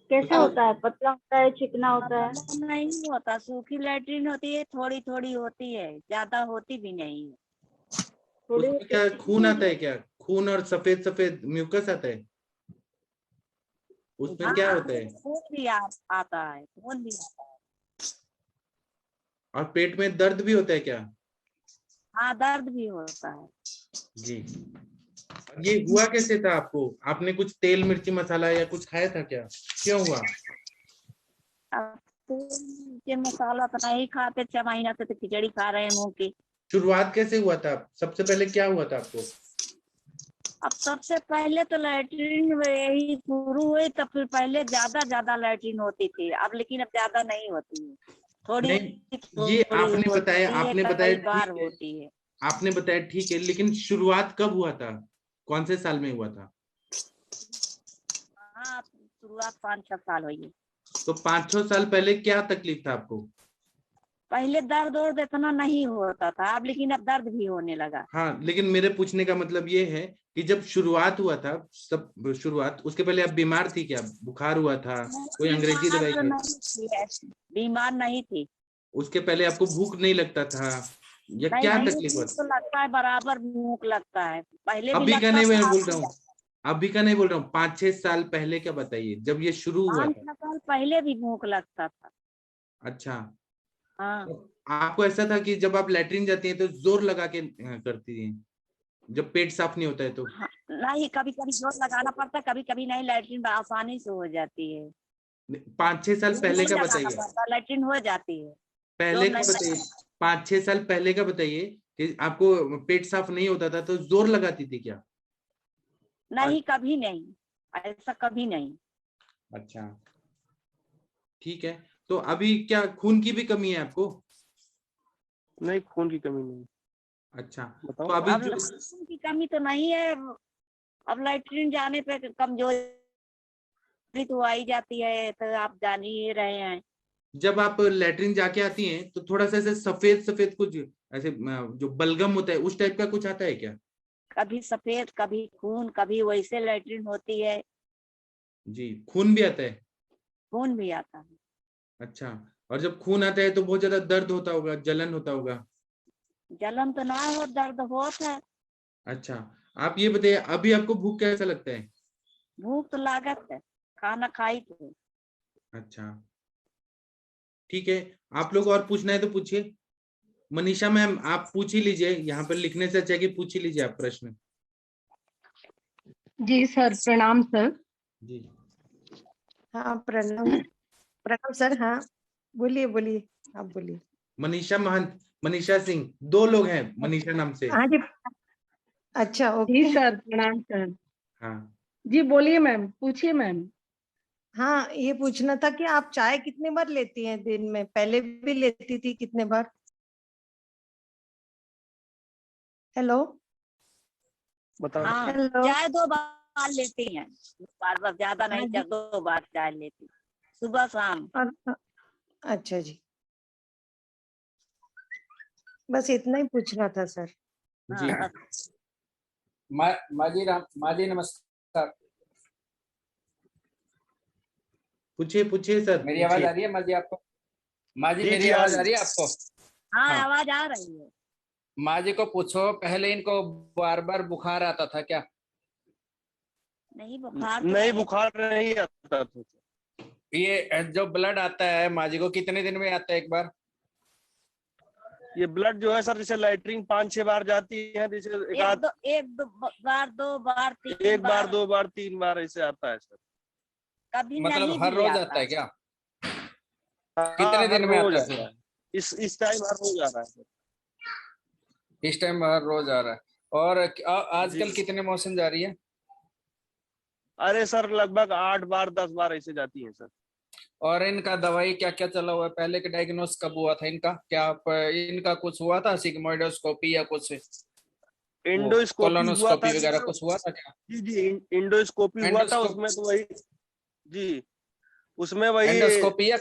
कैसे होता है, पतला होता है, चिकना होता है? नहीं होता, सूखी लैट्रिन होती है, थोड़ी थोड़ी होती है, ज्यादा होती भी नहीं है। उसमें क्या खून आता है क्या? खून और सफेद सफेद म्यूकस आता है उसमें? क्या होता है? खून भी आता है, खून भी आता है। और पेट में दर्द भी होता है क्या? हाँ दर्द भी होता है जी। ये हुआ कैसे था आपको? आपने कुछ तेल मिर्ची मसाला या कुछ खाया था क्या? क्यों हुआ? ये मसाला तो नहीं खाते, 6 महीना से तो खिचड़ी खा रहे हैं मूंग की। शुरुआत कैसे हुआ था? सबसे पहले क्या हुआ था आपको? अब सबसे पहले तो लैट्रिन यही शुरू हुई, तो फिर पहले ज्यादा लैट्रिन होती थी, अब लेकिन अब ज्यादा नहीं होती है, थोड़ी नहीं, ये आपने बताया, आपने बताया बार ठीक है, होती है। आपने बताया ठीक है, लेकिन शुरुआत कब हुआ था? कौन से साल में हुआ था? हाँ शुरुआत 5-6 साल हुई है। तो 5-6 साल पहले क्या तकलीफ था आपको? पहले दर्द वर्द इतना नहीं होता था, अब लेकिन अब दर्द भी होने लगा। हाँ, लेकिन मेरे पूछने का मतलब ये है कि जब शुरुआत हुआ था, सब शुरुआत, उसके पहले आप बीमार थी क्या? बुखार हुआ था? कोई अंग्रेजी दवाई खाई? बीमार नहीं थी। उसके पहले आपको भूख नहीं लगता था या क्या तकलीफ हुआ? तो लगता है, बराबर भूख लगता है, पहले भी अभी का लगता नहीं मैं था, बोल रहा हूँ, अभी का नहीं बोल रहा हूँ, 5-6 साल पहले का बताइए, जब ये शुरू हुआ था। 5-6 साल पहले भी भूख लगता था। अच्छा। हाँ तो आपको ऐसा था कि जब आप लैट्रिन जाती हैं तो जोर लगा के करती हैं, जब पेट साफ नहीं होता है तो? हाँ, नहीं कभी कभी जोर लगाना पड़ता है, कभी कभी नहीं, लैट्रिन आसानी से हो जाती है। 5-6 साल पहले का बताइए, लैट्रिन हो जाती है। पहले का बताइए, 5-6 साल पहले का बताइए कि आपको पेट साफ नहीं होता था तो जोर लगाती थी क्या? नहीं कभी नहीं, ऐसा कभी नहीं। अच्छा ठीक है। तो अभी क्या खून की भी कमी है आपको? नहीं खून की कमी नहीं। अच्छा, बताओ। तो अभी अब खून की कमी तो नहीं है, अब लैट्रिन जाने पे कमजोरी तो आ ही जाती है, तो आप जान ही रहे हैं। जब आप लैट्रिन जाके आती हैं तो थोड़ा सा ऐसे सफेद सफेद कुछ ऐसे जो बलगम होता है उस टाइप का कुछ आता है क्या? कभी सफेद, कभी खून, कभी वैसे लैट्रिन होती है। जी, खून भी आता है? खून भी आता है। अच्छा, और जब खून आता है तो बहुत ज्यादा दर्द होता होगा, जलन होता होगा? जलन तो ना हो, दर्द होता है। अच्छा, आप ये बताइए अभी आपको भूख कैसा लगता है? भूख तो लागत है, खाना खाई थे। अच्छा ठीक है, आप लोग और पूछना है तो पूछिए। मनीषा मैम आप पूछ ही लीजिए, यहाँ पर लिखने से अच्छा है कि पूछ ही लीजिए आप प्रश्न। जी सर, प्रणाम सर। जी हाँ प्रणाम, प्रणाम सर। हाँ बोलिए बोलिए, आप बोलिए। मनीषा महंत, मनीषा सिंह, 2 लोग हैं मनीषा नाम से। हाँ जी, अच्छा ओके। जी सर, प्रणाम सर। हाँ जी बोलिए मैम, पूछिए मैम। हाँ ये पूछना था कि आप चाय कितने बार लेती हैं दिन में? पहले भी लेती थी, कितने बार? हेलो बताओ। हाँ हेलो। चाय 2 बार लेती हैं, बार ज्यादा नहीं, हाँ जी। 2 बार चाय लेती, सुबह शाम। अच्छा जी, बस इतना ही पूछना था सर। जी हाँ, माँ जी नमस्कार। पूछिए पूछिए सर, मेरी आवाज आ रही है माँ जी आपको? माँ जी मेरी आवाज आ रही है आपको? हाँ हाँ। आवाज आ रही है। माँ जी को पूछो, पहले इनको बार बार बुखार आता था क्या? नहीं बुखार नहीं बुखार नहीं आता था। ये जो ब्लड आता है माँ जी को कितने दिन में आता है एक बार? ये ब्लड जो है सर, जैसे लैट्रिन 5-6 बार जाती है, जैसे एक दो बार, 2 बार, 3 एक बार 2 बार 3 बार ऐसे आता है सर। कभी मतलब नहीं हर भी रोज आता आता है क्या? हाँ कितने हर दिन में रोज आता आता है? है, इस टाइम हर रोज आ रहा है सर। इस टाइम हर रोज आ रहा है। और आजकल कितने मौसम जा रही है? अरे सर लगभग 8 बार 10 बार ऐसे जाती है सर। और इनका दवाई क्या क्या चला हुआ है? पहले का डायग्नोस कब हुआ था इनका? क्या इनका कुछ हुआ था सिग्मोइडोस्कोपी या कुछ? इंडोस्कोपी हुआ था कोलोनोस्कोपी वगैरह कुछ हुआ था क्या? जी जी, इंडोस्कोपी हुआ था, उसमें तो वही जी, उसमें वही एंडोस्कोपी या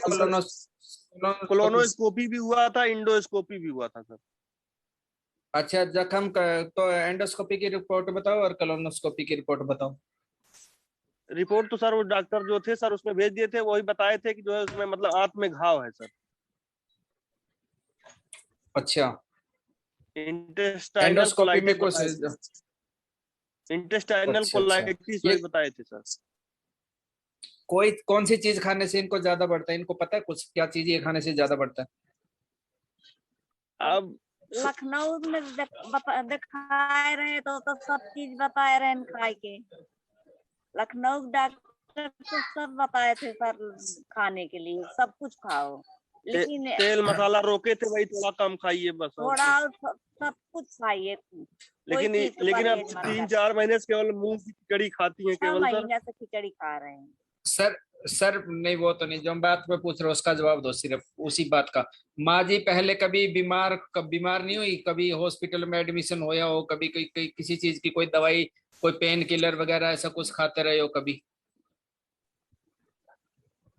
कोलोनोस्कोपी भी हुआ था, इंडोस्कोपी भी हुआ था सर। अच्छा, जख्म का तो एंडोस्कोपी की रिपोर्ट बताओ और कोलोनोस्कोपी की रिपोर्ट बताओ। रिपोर्ट तो सर वो डॉक्टर जो थे सर उसमें भेज दिए थे, वही बताए थे कि जो है उसमें मतलब आंत में घाव है सर। अच्छा, इंटेस्टाइनल एंडोस्कोपी में कुछ इंटेस्टाइनल कोलाइटिस वही बताए थे सर। कोई कौन सी चीज खाने से इनको ज्यादा बढ़ता है, इनको पता है कुछ, क्या चीज ये खाने से ज्यादा बढ़ता है? अब लखनऊ में दिखाए रहे तो सब चीज बताए रहे खाए के। लखनऊ डॉक्टर तो सब बताए थे सर खाने के लिए, सब कुछ खाओ, लेकिन तेल मसाला रोके थे, वही थोड़ा कम खाइए बस। थोड़ा सब कुछ खाइए, लेकिन अब 3-4 महीने से केवल मूंग की खिचड़ी खाती हैं केवल सर। महीने से खिचड़ी खा रहे हैं सर नहीं, वो तो नहीं, जो हम बात पे पूछ रहे हो उसका जवाब दो, सिर्फ उसी बात का। माँ जी पहले कभी बीमार नहीं हुई? कभी हॉस्पिटल में एडमिशन होया हो? कभी किसी चीज की कोई दवाई, कोई पेन किलर वगैरह ऐसा कुछ खाते रहे हो कभी?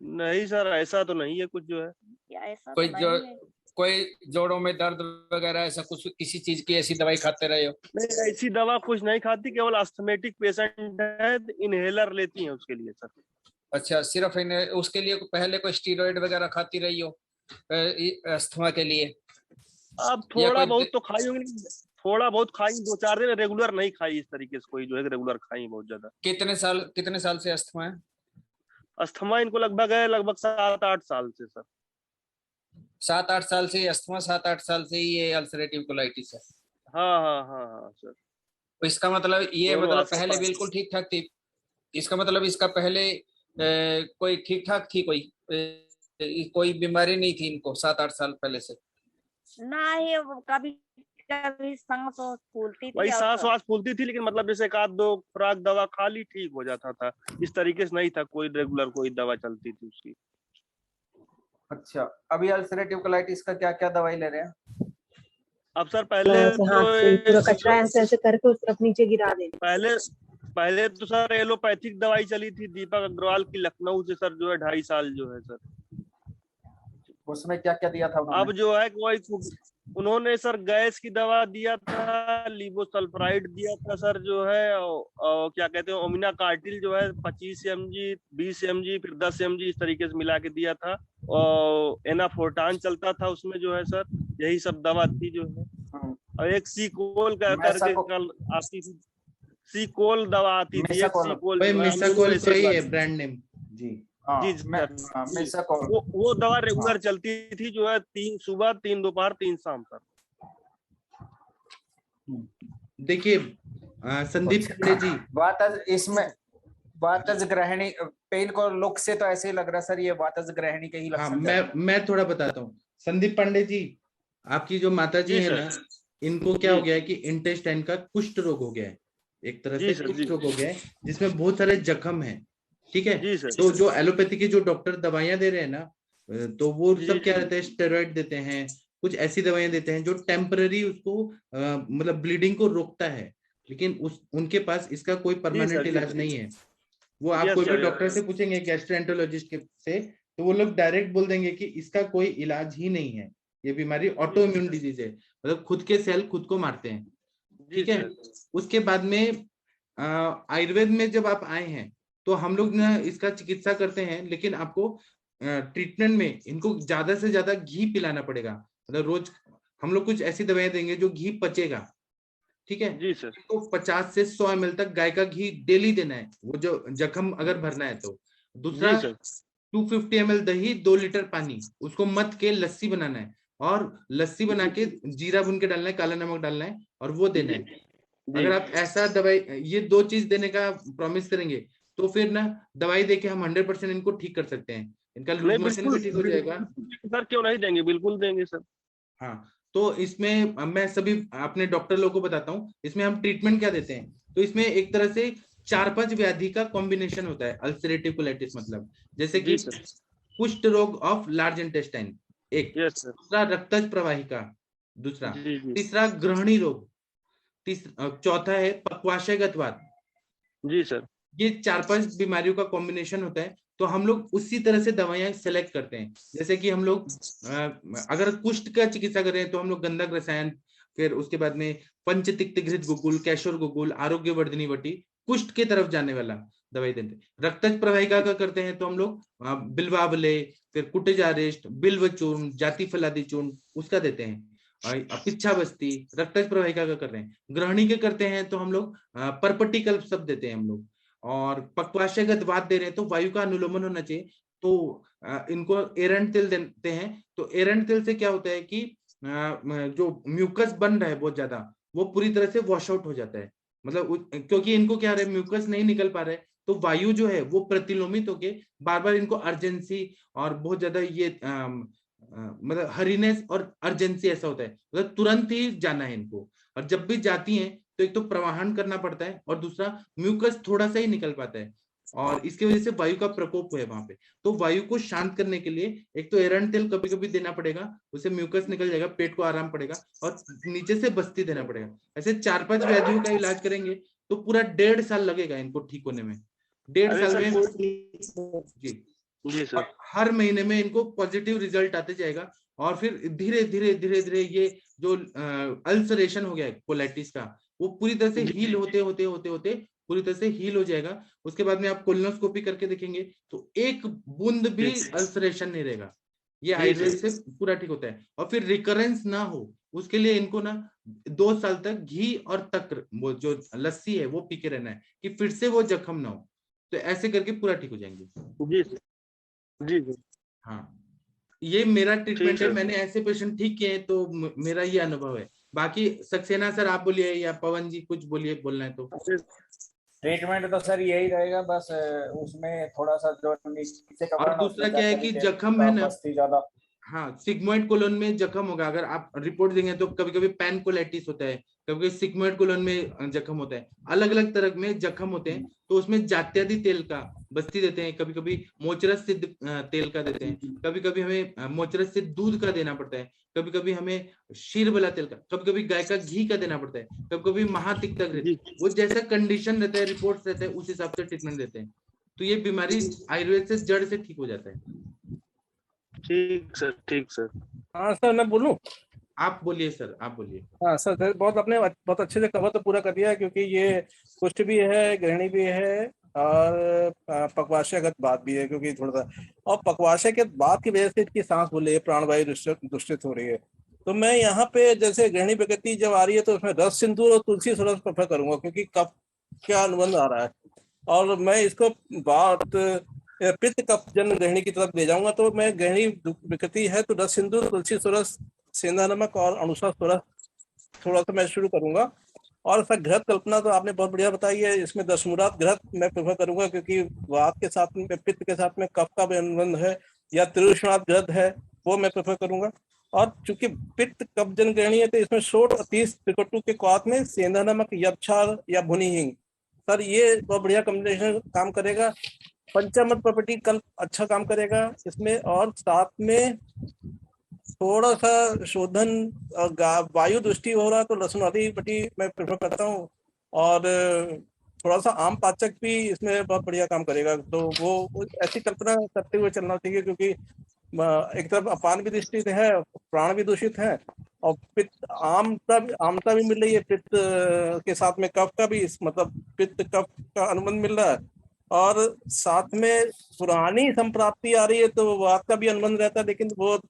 नहीं सर, ऐसा तो नहीं है कुछ जो है। ऐसा कोई जोड़ों में दर्द वगैरह ऐसा कुछ, किसी चीज की ऐसी दवाई खाते रहे हो? नहीं, ऐसी दवा कुछ नहीं खाती, केवल अस्थमेटिक पेशेंट है, इनहेलर लेती हैं उसके लिए सर। अच्छा, सिर्फ उसके लिए पहले कोई स्टीरॉइड वगैरह खाती रही हो अस्थमा के लिए? अब थोड़ा बहुत तो खाई होंगी, थोड़ा बहुत खाई, 2-4 दिन रेगुलर नहीं खाई इस तरीके से कोई जो है रेगुलर खाई बहुत ज्यादा। कितने साल से अस्थमा है? अस्थमा इनको लगभग 7-8 साल से सर। 7-8 साल से अस्थमा, 7-8 साल से ये अल्सरेटिव कोलाइटिस है? हाँ सर। तो इसका मतलब ये मतलब पहले बिल्कुल ठीक ठाक थी, इसका मतलब इसका पहले कोई ठीक ठाक थी, कोई बीमारी नहीं थी इनको 7-8 साल पहले से? नहीं, कभी सांस फूलती थी, वही सांस फूलती थी, लेकिन मतलब जैसे 1-2 खुराक दवा खा ली ठीक हो जाता था, इस तरीके से नहीं था कोई रेगुलर कोई दवा चलती थी उसकी। अच्छा, अभी अल्सरेटिव कोलाइटिस का क्या क्या दवाई ले रहे हैं? अब सर पहले पूरा कचरा ऐसे करके उस तरफ नीचे गिरा दे। पहले तो सर एलोपैथिक दवाई चली थी दीपक अग्रवाल की, लखनऊ से सर जो है 2.5 साल जो है सर। उसमें क्या क्या दिया था उन्होंने? अब जो है उन्होंने सर गैस की दवा दिया था, लिवोसल्फराइड दिया था सर जो है, और क्या कहते हैं ओमिना कार्टिल जो है 25 mg, 20 mg, फिर 10 mg इस तरीके से मिला के दिया था, और एनाफोर्टान चलता था उसमें जो है सर, यही सब दवा थी जो है। और एक सीकोल करके कल आती थी, सीकोल दवा आती थी, एक सीकोल सही है ब्रांड नेम जी। जी वो दवा रेगुलर चलती थी जो है, 3 सुबह 3 दोपहर 3 शाम सर। देखिए संदीप पांडे जी, इसमें वातज ग्रहणी पेन को लुक से तो ऐसे ही लग रहा सर, ये वातज ग्रहणी के ही लक्षण। मैं थोड़ा बताता हूँ। संदीप पांडे जी, आपकी जो माता जी है ना, इनको क्या हो गया है कि इंटेस्टाइन का कुष्ठ रोग हो गया है, एक तरह से कुष्ठ रोग हो गया है, जिसमें बहुत सारे जख्म है, ठीक है। तो जो एलोपैथी के जो डॉक्टर दवाइयां दे रहे हैं ना, तो वो सब क्या रहते हैं, स्टेरॉइड देते हैं, कुछ ऐसी दवाइयां देते हैं जो टेम्पररी उसको मतलब ब्लीडिंग को रोकता है, लेकिन उनके पास इसका कोई परमानेंट इलाज नहीं है। वो आप कोई भी डॉक्टर से पूछेंगे, गैस्ट्रोएंटरोलॉजिस्ट से, तो वो लोग डायरेक्ट बोल देंगे कि इसका कोई इलाज ही नहीं है, ये बीमारी ऑटो इम्यून डिजीज है, मतलब खुद के सेल खुद को मारते हैं, ठीक है। उसके बाद में आयुर्वेद में जब आप आए हैं तो हम लोग ना इसका चिकित्सा करते हैं, लेकिन आपको ट्रीटमेंट में इनको ज्यादा से ज्यादा घी पिलाना पड़ेगा, मतलब रोज हम लोग कुछ ऐसी दवाइयां देंगे जो घी पचेगा, ठीक है जी सर। तो 50 से 100 ml तक गाय का घी डेली देना है, वो जो जख्म अगर भरना है तो। दूसरा 250 ml दही, 2 लीटर पानी, उसको मथ के लस्सी बनाना है, और लस्सी बना के जीरा भून के डालना है, काला नमक डालना है, और वो देना है। अगर आप ऐसा दवाई, ये 2 चीज देने का प्रॉमिस करेंगे तो फिर ना दवाई देके हम 100% इनको ठीक कर सकते हैं, इनका लूज मोशन भी ठीक हो जाएगा सर। क्यों नहीं देंगे, बिल्कुल देंगे सर। हाँ, तो इसमें मैं सभी अपने डॉक्टर लोगों को बताता हूँ, इसमें हम ट्रीटमेंट क्या देते हैं। तो इसमें एक तरह से 4-5 व्याधि का कॉम्बिनेशन होता है अल्सरेटिव कोलाइटिस, मतलब जैसे कि कुष्ठ रोग ऑफ लार्ज इंटेस्टाइन एक, दूसरा रक्तज प्रवाहिका, दूसरा, तीसरा ग्रहणी रोग, चौथा है पक्वाशयगतवात। जी सर। ये 4-5 बीमारियों का कॉम्बिनेशन होता है, तो हम लोग उसी तरह से दवाइयां सेलेक्ट करते हैं। जैसे कि हम लोग अगर कुष्ठ का चिकित्सा कर रहे हैं तो हम लोग गंधक रसायन, फिर उसके बाद में पंचतिक्तघृत गुगुल, कैशोर गुगुल, आरोग्यवर्धिनी वटी, कुष्ठ के तरफ जाने वाला दवाई देते हैं। रक्तज प्रवाहिका का करते हैं तो हम लोग बिल्वावले, फिर कुटजारिष्ट, बिल्व चूर्ण, जाति फलादि चूर्ण उसका देते हैं। पिच्छा बस्ती रक्तज प्रवाहिका का कर रहे हैं। ग्रहणी के करते हैं तो हम लोग परपट्टिकल्प सब देते हैं हम लोग। और पक्वाशयगत वात दे रहे हैं तो वायु का अनुलोमन होना चाहिए, तो इनको एरंड तिल देते हैं। तो एरंड तिल से क्या होता है कि जो म्यूकस बन रहा है बहुत ज्यादा, वो पूरी तरह से वॉश आउट हो जाता है। मतलब क्योंकि इनको क्या रहा है, म्यूकस नहीं निकल पा रहा है, तो वायु जो है वो प्रतिलोमित होके बार बार इनको अर्जेंसी और बहुत ज्यादा ये मतलब हरीनेस और अर्जेंसी ऐसा होता है, मतलब तुरंत ही जाना है इनको। और जब भी जाती हैं तो एक तो प्रवाहन करना पड़ता है और दूसरा म्यूकस थोड़ा सा ही निकल पाता है, और इसकी वजह से वायु का प्रकोप है वहां पे। तो वायु को शांत करने के लिए एक तो एरंड तेल कभी कभी देना पड़ेगा, उससे म्यूकस निकल जाएगा, पेट को आराम पड़ेगा, और नीचे से बस्ती देना पड़ेगा। ऐसे 4-5 व्याधियों का इलाज करेंगे तो पूरा 1.5 साल लगेगा इनको ठीक होने में। 1.5 साल में जी सर, हर महीने में इनको पॉजिटिव रिजल्ट आते जाएगा। और फिर धीरे धीरे ये जो अल्सरेशन हो गया है कोलाइटिस का, वो पूरी तरह से हील होते पूरी तरह से हील हो जाएगा। उसके बाद में आप कोलोनोस्कोपी करके देखेंगे तो एक बूंद भी अल्सरेशन नहीं रहेगा। ये आयुर्वेद से पूरा ठीक होता है। और फिर रिकरेंस ना हो उसके लिए इनको ना 2 साल तक घी और तक्र, वो जो लस्सी है वो पी के रहना है कि फिर से वो जख्म ना हो। तो ऐसे करके पूरा ठीक हो जाएंगे। जी हाँ, ये मेरा ट्रीटमेंट है, मैंने ऐसे पेशेंट ठीक किए हैं, तो मेरा ये अनुभव है। बाकी सक्सेना सर आप बोलिए, या पवन जी कुछ बोलिए, बोलना है तो। ट्रीटमेंट तो सर यही रहेगा, बस उसमें थोड़ा सा जो नीचे का, और दूसरा क्या है कि जख्म है ना, ज्यादा, हाँ, सिग्मोइड कोलोन में जख्म होगा, अगर आप रिपोर्ट देंगे तो कभी कभी पैनकोलाइटिस होता है, कभी सिग्मोइड कोलोन में जख्म होता है, अलग अलग तरह में जख्म होते हैं। तो उसमें जात्यादि तेल का बस्ती देते हैं, कभी कभी मोचरस सिद्ध तेल का देते हैं, कभी कभी हमें मोचरस सिद्ध दूध का देना पड़ता है, कभी कभी हमें शीरबला तेल का, कभी कभी गाय का घी का देना पड़ता है, कभी कभी महातिक्तघृत। वो जैसा कंडीशन रहता है, रिपोर्ट रहता है, उस हिसाब से ट्रीटमेंट देते हैं। तो ये बीमारी आयुर्वेद से जड़ से ठीक हो जाता है। ठीक सर। हाँ सर, मैं बोलूं? आप बोलिए सर, आप बोलिए। हाँ सर, बहुत आपने बहुत अच्छे से कवर तो पूरा कर दिया है, क्योंकि ये कुष्ठ भी है, गृहिणी भी है, और पक्वाशयगत बात भी है, क्योंकि थोड़ा सा, और पक्वाशयगत बात की वजह से इसकी सांस बोले प्राणवायु दूषित हो रही है। तो मैं यहाँ पे जैसे गृहिणी प्रकृति जब आ रही है तो उसमें रस सिंदूर और तुलसी सरस प्रेफर करूंगा, क्योंकि कफ क्या अनुबंध आ रहा है। और मैं इसको बात पित्त कफ जन गृहिणी की तरफ ले जाऊंगा, तो मैं गृहिणी प्रकृति है तो रस सिंदूर, तुलसी सरस, सेंधा नमक और अनुसा सरस थोड़ा सा मैं शुरू करूंगा। और सर घृत कल्पना तो आपने बहुत बढ़िया बताई है, इसमें दशमूरात घृत मैं प्रेफर करूंगा, क्योंकि वात के साथ में, पित्त के साथ में कफ का भी अनुबंध है, या त्रिशुणात घृत है वो मैं प्रेफर करूंगा। और चूंकि पित्त कफ जन गृहिणी है तो इसमें सोट 30 त्रिकटु के क्वाथ में सेंधा नमक, यक्षार या भुनी हींग, सर ये बहुत बढ़िया कॉम्बिनेशन काम करेगा। पंचामृत प्रॉपर्टी कल अच्छा काम करेगा इसमें। और साथ में थोड़ा सा शोधन वायु दृष्टि हो रहा है तो लहसुन आदि पट्टी मैं प्रेफर करता हूँ। और थोड़ा सा आम पाचक भी इसमें बहुत बढ़िया काम करेगा। तो वो ऐसी कल्पना करते हुए चलना चाहिए, क्योंकि एक तरफ अपान भी दूषित है, प्राण भी दूषित है, और पित्त आमता भी मिल रही है, पित्त के साथ में कफ का भी, मतलब पित्त कफ का अनुबंध मिल रहा है, और साथ में पुरानी संप्राप्ति आ रही है तो वात का भी अनुबंध रहता है, लेकिन बहुत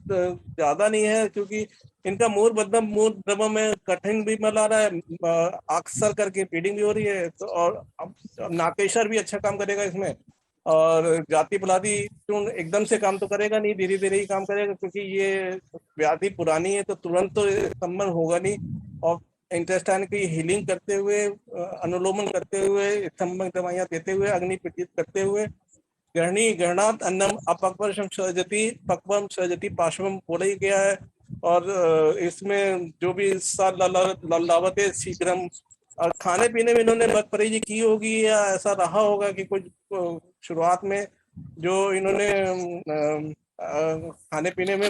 ज्यादा नहीं है, क्योंकि इनका मूल द्रव्य में कठिन भी मिल आ रहा है, अक्सर करके ब्लीडिंग भी हो रही है। तो और नाकेशर भी अच्छा काम करेगा इसमें। और जाति पलादी चूर्ण एकदम से काम तो करेगा नहीं, धीरे धीरे ही काम करेगा, क्योंकि ये व्याधि पुरानी है तो तुरंत तो संबंध होगा नहीं। और इंटेस्टाइन की हीलिंग करते हुए, अनुलोमन करते हुए, स्तंभक दवाइयां देते हुए, अग्नि प्रतीत करते हुए, गृहिणी गृहणात अन्नम अपक्वम सृजति पक्वम सृजति पार्श्वम बोला ही गया है। और इसमें जो भी लल्लावते शीघ्रम, और खाने पीने में इन्होंने बदपरहेजी की होगी, या ऐसा रहा होगा कि कुछ शुरुआत में जो इन्होंने खाने पीने में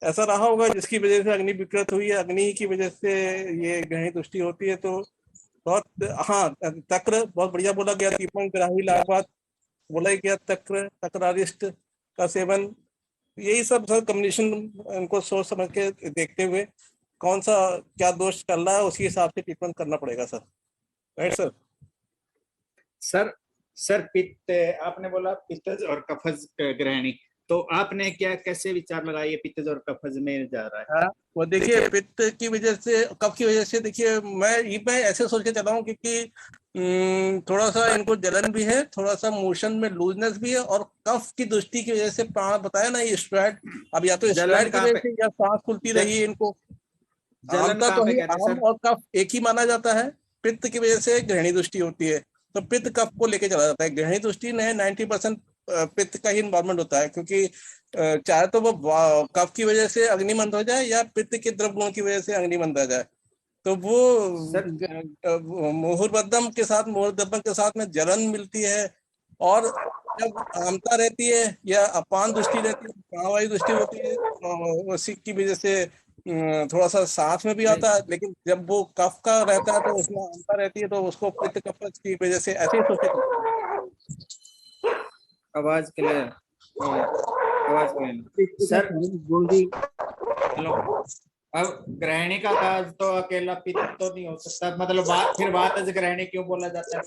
ऐसा रहा होगा जिसकी वजह से अग्नि विकृत हुई है, अग्नि की वजह से ये ग्रहणी तुष्टि होती है। तो बहुत, हाँ, तक्र बहुत बढ़िया बोला गया, दीपन ग्राही लाभात बोला गया, तक्र तक्रारिष्ट का सेवन, यही सब कॉम्बिनेशन उनको सोच समझ के देखते हुए कौन सा क्या दोष चल रहा है उसके हिसाब से ट्रीटमेंट करना पड़ेगा सर। Right sir. सर पित्त आपने बोला पित्तज और कफज ग्रहणी, तो आपने क्या कैसे विचार लगाया ये पित्तज और कफज में जा रहा है? हाँ, वो देखिए पित्त की वजह से, कफ की वजह से, देखिए मैं ऐसे सोच के चला हूँ क्योंकि थोड़ा सा इनको जलन भी है, थोड़ा सा मोशन में लूजनेस भी है, और कफ की दृष्टि की वजह से प्राण बताया ना ये स्ट्राइड, अब या तो स्ट्राइड की वजह से या सांस फूलती रही है इनको। आमता तो ही आम और कफ एक ही माना जाता है, पित्त की वजह से ग्रहणी दृष्टि होती है, तो पित्त कफ को लेके चला जाता है। ग्रहणी दृष्टि में 90% पित्त का ही इन्वॉल्वमेंट होता है, क्योंकि चाहे तो वो कफ की वजह से अग्निमंद हो जाए या पित्त के द्रव गुण की वजह से अग्निमंद आ जाए। तो वो मुहुर्बद्धम के साथ, मुहुर्दब्बम के साथ में जलन मिलती है, और जब आमता रहती है या अपान दृष्टि रहती है, प्राणवायु दृष्टि होती है, उसी की वजह से थोड़ा सा सांस में भी आता है, लेकिन जब वो कफ का रहता है तो उसमें आमता रहती है, तो उसको पित्त कफ की वजह से ऐसे ही सोचे। आवाज क्लियर, आवाज क्लियर सर। हेलो, अब ग्रहणी का काज तो अकेला पित्त तो नहीं हो सकता, मतलब फिर वातज ग्रहणी क्यों बोला जाता है?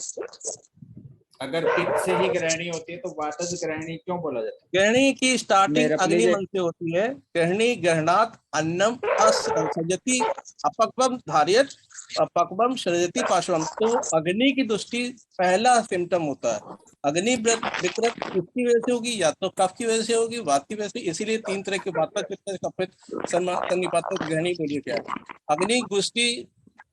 अगर पित्त से ही ग्रहणी होती है तो वातज ग्रहणी क्यों बोला जाता है? ग्रहणी की स्टार्टिंग अग्निमंद से होती है। ग्रहणी ग्रहणात अन्नम असृजति अपक्वम धार्यत अपक्वम सृजति पार्श्वम। तो अग्नि की दृष्टि पहला सिम्टम होता है। अग्नि विकृत किसकी वजह से होगी? या तो कफ की वजह से होगी, वात की वजह से। इसीलिए 3 तरह के वातज, पित्त, कफित, सन्निपातज ग्रहणी बोली क्या है। अग्नि दृष्टि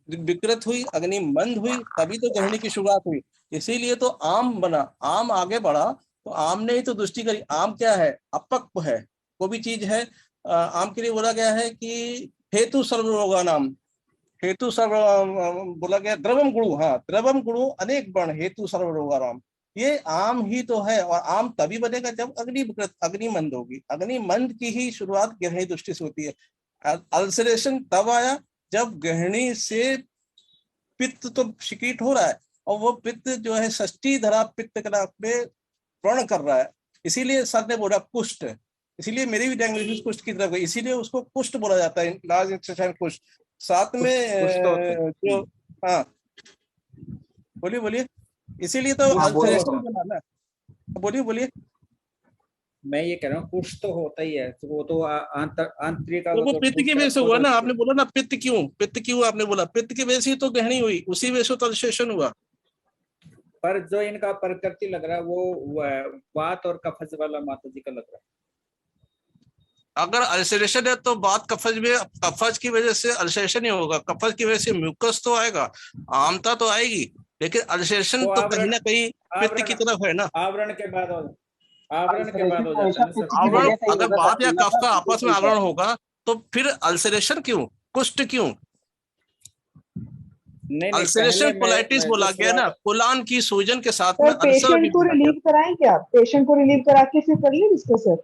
विकृत हुई, अग्नि मंद हुई, तभी तो ग्रहणी की शुरुआत हुई। इसीलिए तो आम बना, आम आगे बढ़ा तो आम ने ही तो दृष्टि करी। आम क्या है? अपक्व है, वो भी चीज है। आम के लिए बोला गया है कि हेतु सर्वरोगा नाम, हेतु सर्व बोला गया, द्रवम गुणु, हाँ द्रवम गुणु अनेक बण हेतु सर्वरोगा नाम। ये आम ही तो है, और आम तभी बनेगा जब अग्नि विकृत, अग्नि मंद होगी। अग्नि मंद की ही शुरुआत ग्रहणी दृष्टि से होती है। अल्सरेशन तब आया जब ग्रहणी से पित्त तो सिक्रीट हो रहा है, और वो पित्त जो है षष्ठी धरा पित्त कला में व्रण कर रहा है। इसीलिए सर ने बोला कुष्ठ, इसीलिए मेरी भी डायग्नोसिस कुष्ठ की तरफ गई, इसीलिए उसको कुष्ठ बोला जाता है, लार्ज इंटेस्टाइन कुष्ठ। साथ में जो, हाँ बोलिए बोलिए, इसीलिए तो अल्सरेशन बना ना। बोलिए बोलिए। मैं ये कह रहा हूँ कुछ तो होता ही है, तो वो तो आंतरिक, तो वो पित्त की वजह से हुआ ना। आपने बोला ना पित्त क्यों आपने बोला पित्त की वजह से तो ग्रहणी हुई, उसी वजह से तो अल्सरेशन हुआ। पर जो इनका प्रकृति लग रहा है वो वात और कफज वाला माता जी का लग रहा है। अगर अल्सरेशन है तो बात कफज में, कफज की वजह से अल्सरेशन ही होगा। कफज की वजह से म्यूकस तो आएगा, आमता तो आएगी, लेकिन अल्सरेशन तो कहीं ना कहीं पित्त की तरफ है ना। आवरण के बाद हो जाता है। आवरण, अगर बात या कफ का आपस में आवरण होगा तो फिर अल्सरेशन क्यों, कुष्ठ क्यों? अल्सरेशन कोलाइटिस बोला गया ना, कोलान की सूजन के साथ में अल्सर। पेशेंट को रिलीव कराएं क्या? पेशेंट को रिलीव करा के फिर कर लिए discuss sir.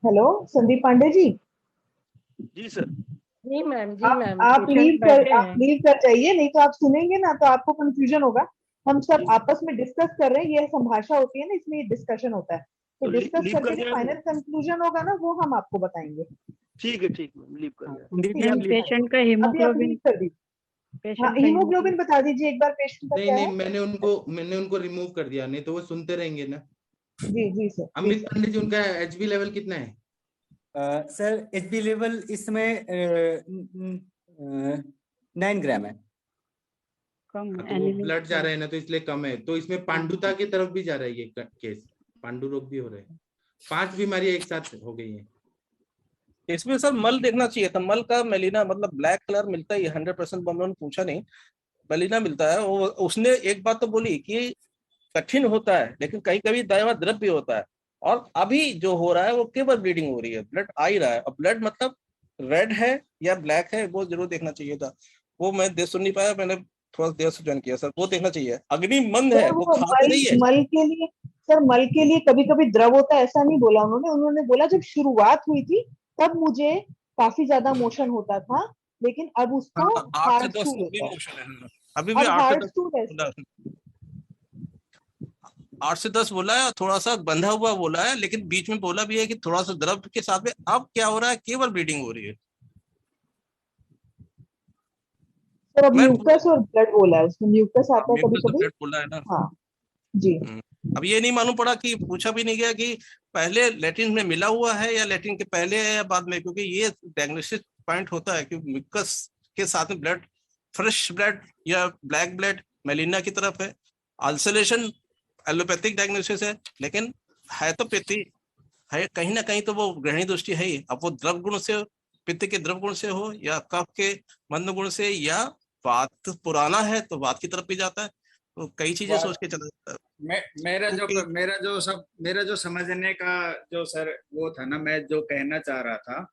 Hello Sandeep Pandey ji. जी सर। जी मैम, जी मैम। आप लीव कर जाइए, नहीं तो आप सुनेंगे ना तो आपको कंफ्यूजन होगा। हम सब आपस में डिस्कस कर रहे हैं, ये संभाषा होती है ना, इसमें डिस्कशन होता है, तो डिस्कस करके फाइनल कंक्लूजन होगा ना वो हम आपको बताएंगे। ठीक है, ठीक है, लीव कर पेशेंट का हीमोग्लोबिन कर दीजिए। हाँ, हीमोग्लोबिन बता दीजिए एक बार पेशेंट का क्या है। नहीं, मैंने उनको रिमूव कर दिया, नहीं तो वो सुनते रहेंगे ना। जी सर। अमित पांडे जी, उनका एचबी लेवल कितना है? सर एचबी लेवल इस समय 9 ग्राम है। कम ब्लड जा रहा है ना, तो इसलिए कम है। तो इसमें पांडुता की तरफ भी जा रहा है ये केस, पांडु रोग भी हो रहे हैं। 5 बीमारियां एक साथ हो गई हैं। इसमें सर मल देखना चाहिए था। मल का मेलिना मतलब ब्लैक कलर मिलता है 100%, उन्होंने पूछा नहीं, मेलिना मिलता है। वो उसने एक बात तो बोली कि कठिन होता है, लेकिन कहीं कभी दैवा द्रव भी होता है। और अभी जो हो रहा है वो केवल ब्लीडिंग हो रही है, ब्लड आ ही रहा है। और ब्लड मतलब रेड है या ब्लैक है वो जरूर देखना चाहिए था। वो मैं सुन नहीं पाया, मैंने थोड़ा देर से ज्वाइन किया सर। वो देखना चाहिए। अग्नि मंद है, वो खा तो रही है। मल के लिए सर मल के लिए कभी कभी द्रव होता है ऐसा नहीं बोला उन्होंने बोला जब शुरुआत हुई थी तब मुझे काफी ज्यादा मोशन होता था, लेकिन अब उसको 8 से हार्ड 10 स्टूल भी होता है। मोशन है, अभी भी अब 8 से हार्ड 10 स्टूल है। बोला, 8 से 10 बोला है और थोड़ा सा बंधा हुआ बोला है, लेकिन बीच में बोला भी है कि थोड़ा सा द्रव के साथ में अब क्या हो रहा है, केवल ब्लीडिंग हो रही है। सर अब म्यूकस और ब्लड बोला है, उसमें म्यूकस आता है कभी म्यूकस और कभी। ब्लड बोला है ना। हाँ जी। अब ये नहीं मालूम पड़ा कि पूछा भी नहीं गया कि पहले लैट्रिन में मिला हुआ है या लैट्रिन के पहले है या बाद में, क्योंकि ये डायग्नोस्टिक पॉइंट होता है कि म्यूकस के साथ में ब्लड, फ्रेश ब्लड या ब्लैक ब्लड मेलिना की तरफ है। अल्सरेशन एलोपैथिक डायग्नोसिस है, लेकिन है तो पित्ती है, कहीं ना कहीं तो वो ग्रहणी दृष्टि है ही। अब वो द्रव गुण से, पित्त के द्रव गुण से हो या कफ के मंद गुण से, या वात पुराना है तो वात की तरफ भी जाता है, तो कई चीजें सोच के चला जाता है। मेरा जो समझने का जो सर वो था ना, मैं जो कहना चाह रहा था,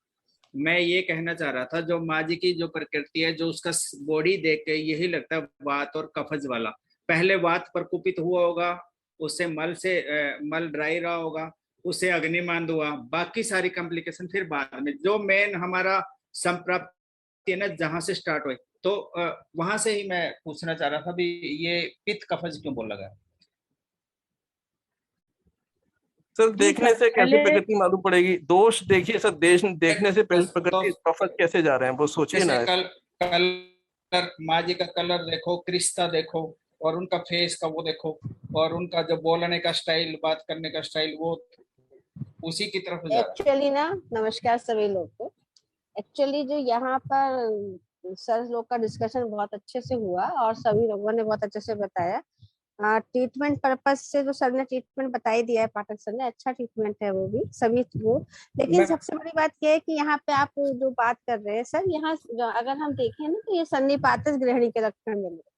मैं ये कहना चाह रहा था, जो माँ जी की जो प्रकृति है, जो उसका बॉडी देख के यही लगता है वात और कफज वाला। पहले वात प्रकोपित हुआ होगा, उससे मल ड्राई रहा होगा, उससे अग्निमांद हुआ, बाकी सारी कॉम्प्लिकेशन फिर बाद में। जो मेन हमारा संप्राप्ति है ना, जहां से स्टार्ट हुई, तो वहां से ही मैं पूछना चाह रहा था भी ये पित्त कफज क्यों बोला गया। सर देखने से कैसे प्रकृति मालूम पड़ेगी? दोष देखिए सर, देखने से प्रकृति कफज कैसे जा रहे हैं वो सोचिए ना। कलर, माँ जी का कलर देखो, क्रिस्ता देखो, और उनका फेस का वो देखो, और उनका जो बोलने का स्टाइल, बात करने का स्टाइल, वो उसी की तरफ जा रहा है। एक्चुअली ना, नमस्कार सभी लोग को। एक्चुअली जो यहाँ पर सर लोग का डिस्कशन बहुत अच्छे से हुआ और सभी लोगों ने बहुत अच्छे से बताया। ट्रीटमेंट पर्पज से जो सर ने ट्रीटमेंट बताई दिया है, पाठक सर ने, अच्छा ट्रीटमेंट है वो भी सभी वो। लेकिन सबसे बड़ी बात यह है कि यहाँ पे आप जो बात कर रहे हैं सर, यहाँ अगर हम देखें ना तो ये सन्निपातज ग्रहणी के लक्षण मिल रहे,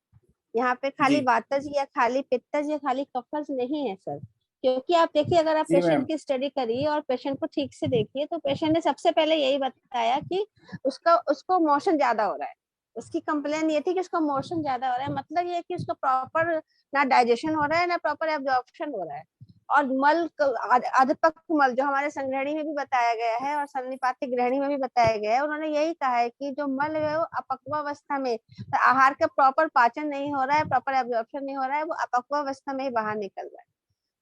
यहाँ पे खाली वातज या खाली पित्तज या खाली कफज नहीं है सर। क्योंकि आप देखिए, अगर आप पेशेंट की स्टडी करिए और पेशेंट को ठीक से देखिए, तो पेशेंट ने सबसे पहले यही बताया कि उसको मोशन ज्यादा हो रहा है। उसकी कंप्लेन ये थी कि उसका मोशन ज्यादा हो रहा है, मतलब ये है कि उसको प्रॉपर ना डाइजेशन हो रहा है ना प्रॉपर एब्जॉर्प्शन हो रहा है। और मल, अधपक्व मल जो हमारे संग्रहणी में भी बताया गया है और सन्निपातिक ग्रहणी में भी बताया गया है, उन्होंने यही कहा है कि जो मल है वो अपक्वावस्था में, आहार का प्रॉपर पाचन नहीं हो रहा है, प्रॉपर एब्जॉर्प्शन नहीं हो रहा है, वो अपक्वावस्था में ही बाहर निकल रहा है।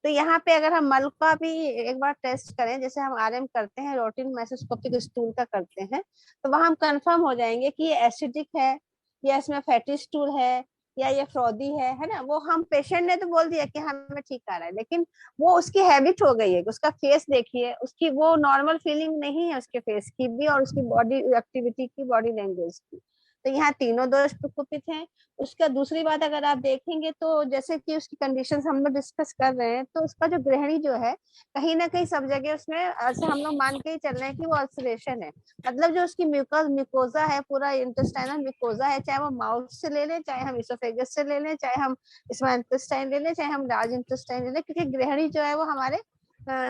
तो यहाँ पे अगर हम मल का भी एक बार टेस्ट करें, जैसे हम आरएम करते हैं, रूटीन माइक्रोस्कोपिक स्टूल का करते हैं, तो वहां हम कंफर्म हो जाएंगे कि ये एसिडिक है या इसमें फैटी स्टूल है या ये फ्रॉदी है ना। वो हम, पेशेंट ने तो बोल दिया कि हमें ठीक आ रहा है, लेकिन वो उसकी हैबिट हो गई है। उसका फेस देखिए, उसकी वो नॉर्मल फीलिंग नहीं है उसके फेस की भी और उसकी बॉडी एक्टिविटी की, बॉडी लैंग्वेज की। तो यहाँ तीनों दोष प्रकोपित हैं। उसका दूसरी बात अगर आप देखेंगे तो जैसे कि उसकी कंडीशंस हम लोग डिस्कस कर रहे हैं, तो उसका जो ग्रहणी जो है कहीं ना कहीं सब जगह उसमें ऐसे हम लोग मान के ही चल रहे हैं कि वो अल्सरेशन है। मतलब जो उसकी म्यूकोजा है, पूरा इंटेस्टाइनल म्यूकोजा है, चाहे वो माउथ से ले लें, चाहे हम इसोफेगस से ले लें, चाहे हम स्मॉल इंटेस्टाइन ले लें, चाहे हम लार्ज इंटेस्टाइन ले लें, क्योंकि ग्रहणी जो है वो हमारे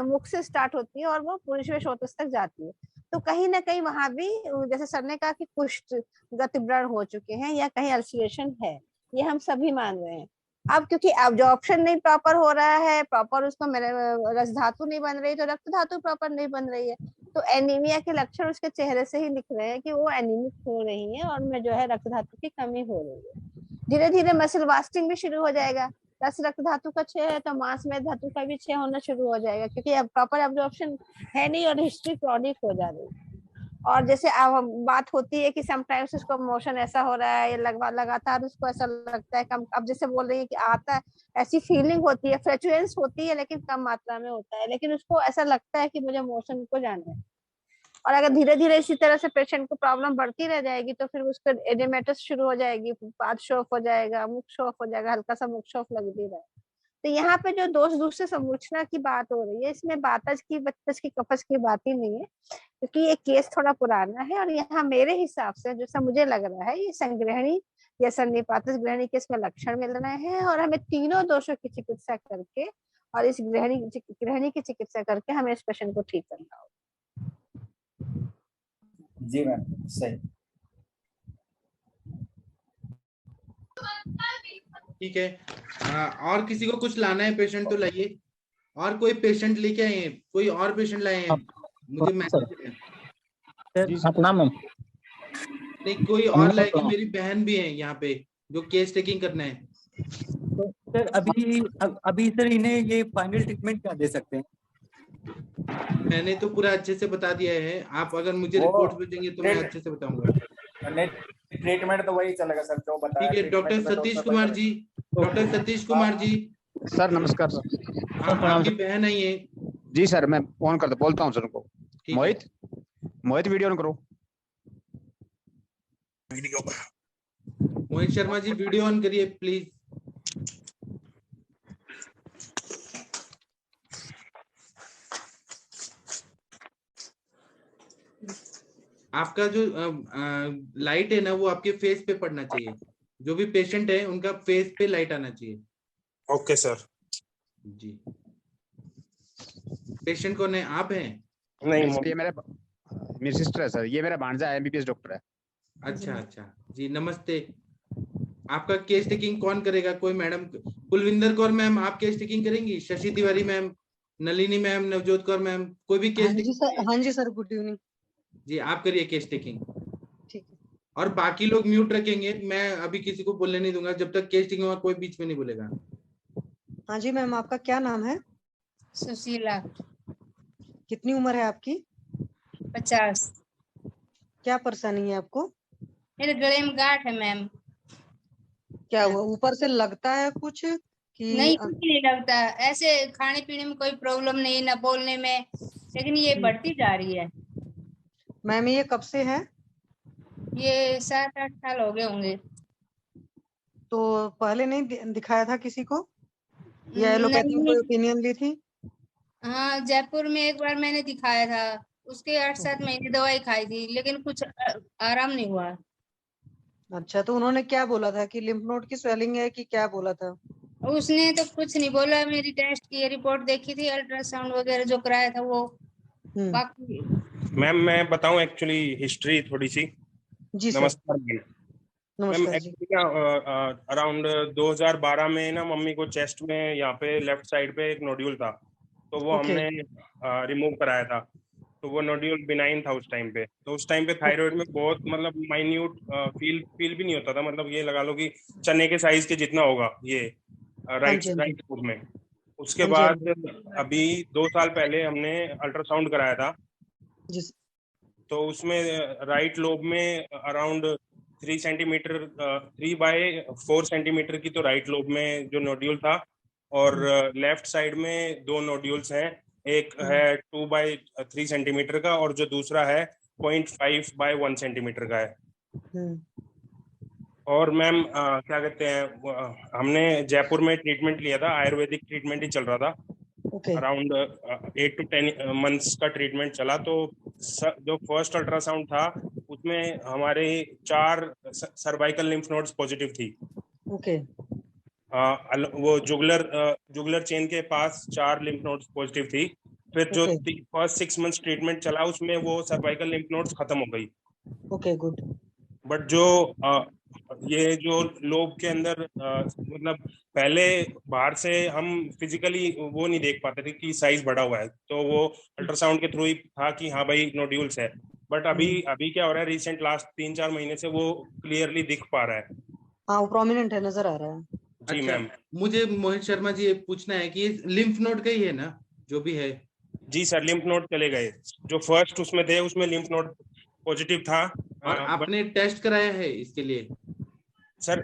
मुख से स्टार्ट होती है और वो पुरुष शोतस तक जाती है। तो कहीं ना कहीं वहां भी जैसे सर ने कहा कि कुष्ठ गतिव्रण हो चुके हैं या कहीं अल्सरेशन है, ये हम सभी मान रहे हैं। अब क्योंकि एब्जॉर्प्शन नहीं प्रॉपर हो रहा है, प्रॉपर उसको रस धातु नहीं बन रही, तो रक्त धातु प्रॉपर नहीं बन रही है, तो एनीमिया के लक्षण उसके चेहरे से ही दिख रहे हैं कि वो एनीमिक हो रही है और उनमें जो है रक्त धातु की कमी हो रही है। धीरे धीरे मसल वास्टिंग भी शुरू हो जाएगा। रक्त धातु का क्षय है तो मांस में धातु का भी क्षय होना शुरू हो जाएगा, क्योंकि अब प्रॉपर एब्जॉर्प्शन है नहीं और हिस्ट्री क्रॉनिक हो जा रही है। और जैसे अब बात होती है कि समटाइम्स उसको मोशन ऐसा हो रहा है, लगातार उसको ऐसा लगता है कम, अब जैसे बोल रही है कि आता है, ऐसी फीलिंग होती है, फ्लक्चुएंस होती है लेकिन कम मात्रा में होता है, लेकिन उसको ऐसा लगता है कि मुझे मोशन को जाना है। और अगर धीरे धीरे इसी तरह से पेशेंट को प्रॉब्लम बढ़ती रह जाएगी तो फिर उसको एडेमेटस शुरू हो जाएगी, पाद शोफ हो जाएगा, मुख शोफ हो जाएगा, हल्का सा मुख शोफ लग भी रहा है। तो यहाँ पे जो दोष दूसरे संरचना की बात हो रही है, इसमें वातज की, पित्तज की, कफज की बात ही नहीं है, क्योंकि ये केस थोड़ा पुराना है। और यहाँ मेरे हिसाब से जैसा मुझे लग रहा है, ये संग्रहणी या सन्निपातज ग्रहणी के इसमें लक्षण मिल रहे हैं और हमें तीनों दोषों की चिकित्सा करके और इस ग्रहणी की चिकित्सा करके हमें इस पेशेंट को ठीक करना होगा। जी मैम, सही। ठीक है, और किसी को कुछ लाना है पेशेंट तो लाइए। और कोई पेशेंट लेके आए हैं, कोई और पेशेंट लाए हैं? मुझे मैसेज नहीं, कोई और लाएगी, मेरी बहन भी है यहाँ पे जो केस टेकिंग करना है। सर अभी सर इन्हें ये फाइनल ट्रीटमेंट क्या दे सकते हैं? मैंने तो पूरा अच्छे से बता दिया है, आप अगर मुझे रिपोर्ट भेजेंगे तो मैं अच्छे से बताऊंगा। ट्रीटमेंट तो वही चलेगा सर जो बताया। ठीक है, doctor Satish Kumar ji, doctor Satish Kumar ji. Sir नमस्कार सर। आपकी बहन आई है जी सर, मैं फोन करता बोलता हूँ सर उनको। मोहित वीडियो ऑन करो। मोहित शर्मा जी वीडियो ऑन करिए प्लीज। आपका जो लाइट है ना वो आपके फेस पे पड़ना चाहिए, जो भी पेशेंट है उनका फेस पे लाइट आना चाहिए। ओके सर जी। पेशेंट कौन है, आप हैं? नहीं, ये मेरी सिस्टर है सर, ये मेरा भांजा है, एमबीबीएस डॉक्टर है। अच्छा अच्छा जी, नमस्ते। आपका केस टेकिंग कौन करेगा? कोई मैडम, कुलविंदर कौर मैम आप केस टेकिंग करेंगी? Shashi Tiwari ma'am, Nalini ma'am, Navjot Kaur ma'am, कोई भी केस टेकिंग? हाँ जी सर, गुड इवनिंग। जी आप करिए केस टेकिंग। ठीक है। और बाकी लोग म्यूट रखेंगे, मैं अभी किसी को बोलने नहीं दूंगा, जब तक केस टेकिंग होगा कोई बीच में नहीं बोलेगा। हाँ जी मैम, आपका क्या नाम है? सुशीला। कितनी उम्र है आपकी? 50। क्या परेशानी है आपको? मेरे गले में गांठ है मैम। क्या हुआ, ऊपर से लगता है कुछ कि? नहीं, कुछ नहीं लगता, ऐसे खाने पीने में कोई प्रॉब्लम नहीं, ना बोलने में, लेकिन ये बढ़ती जा रही है। मैम ये कब से है? ये 7-8 साल हो गए होंगे। तो पहले नहीं दिखाया था किसी को, या एलोपैथी में कोई ओपिनियन ली थी? हाँ, जयपुर में एक बार मैंने दिखाया था, उसके 8-7 महीने दवाई खाई थी, लेकिन कुछ आराम नहीं हुआ। अच्छा, तो उन्होंने क्या बोला था कि लिम्फ नोड की स्वेलिंग है कि क्या बोला था? उसने तो कुछ नहीं बोला, मेरी टेस्ट की रिपोर्ट देखी थी, अल्ट्रासाउंड वगैरह जो कराया था वो। बाकी मैम मैं बताऊं एक्चुअली हिस्ट्री थोड़ी सी। जी सर। नमस्कार मैम। एक्चुअली अराउंड 2012 में ना मम्मी को चेस्ट में यहाँ पे लेफ्ट साइड पे एक नोड्यूल था, तो वो हमने रिमूव कराया था। तो वो नोड्यूल बिनाइन था उस टाइम पे। तो उस टाइम पे थायराइड में बहुत मतलब माइन्यूट फील भी नहीं होता था, मतलब ये लगा लो कि चने के साइज के जितना होगा ये राइट फुट में। उसके बाद अभी 2 साल पहले हमने अल्ट्रासाउंड कराया था, तो उसमें राइट लोब में अराउंड 3 सेंटीमीटर 3/4 सेंटीमीटर की तो राइट लोब में जो नोड्यूल था, और लेफ्ट साइड में 2 नोड्यूल्स हैं, एक है 2/3 सेंटीमीटर का और जो दूसरा है 0.5/1 सेंटीमीटर का है। और मैम क्या कहते हैं, हमने जयपुर में ट्रीटमेंट लिया था, आयुर्वेदिक ट्रीटमेंट ही चल रहा था। अराउंड 8 to 10 मंथ्स का ट्रीटमेंट चला। तो जो फर्स्ट अल्ट्रासाउंड था उसमें हमारे 4 सर्वाइकल लिम्फ नोड्स पॉजिटिव थी। वो जुगलर चेन के पास 4 लिम्फ नोड्स पॉजिटिव थी। फिर जो फर्स्ट 6 मंथ्स ट्रीटमेंट चला उसमें वो सर्वाइकल लिम्फ नोड्स खत्म हो गई। Okay good. बट जो ये जो लोब के अंदर मतलब पहले बाहर से हम फिजिकली वो नहीं देख पाते थे कि साइज बढ़ा हुआ है, तो वो अल्ट्रासाउंड के थ्रू ही था कि हाँ भाई नोड्यूल्स है। बट अभी क्या हो रहा है, रिसेंट लास्ट 3-4 महीने से वो क्लियरली दिख पा रहा है। हाँ, वो प्रोमिनेंट है, नजर आ रहा है। जी मैम। मुझे मोहित शर्मा जी ये पूछना है कि लिम्फ नोड का ही है ना जो भी है? जी सर, लिम्फ नोड चले गए। जो फर्स्ट उसमें थे उसमें लिम्फ नोड पॉजिटिव था। और आपने टेस्ट कराया है इसके लिए? सर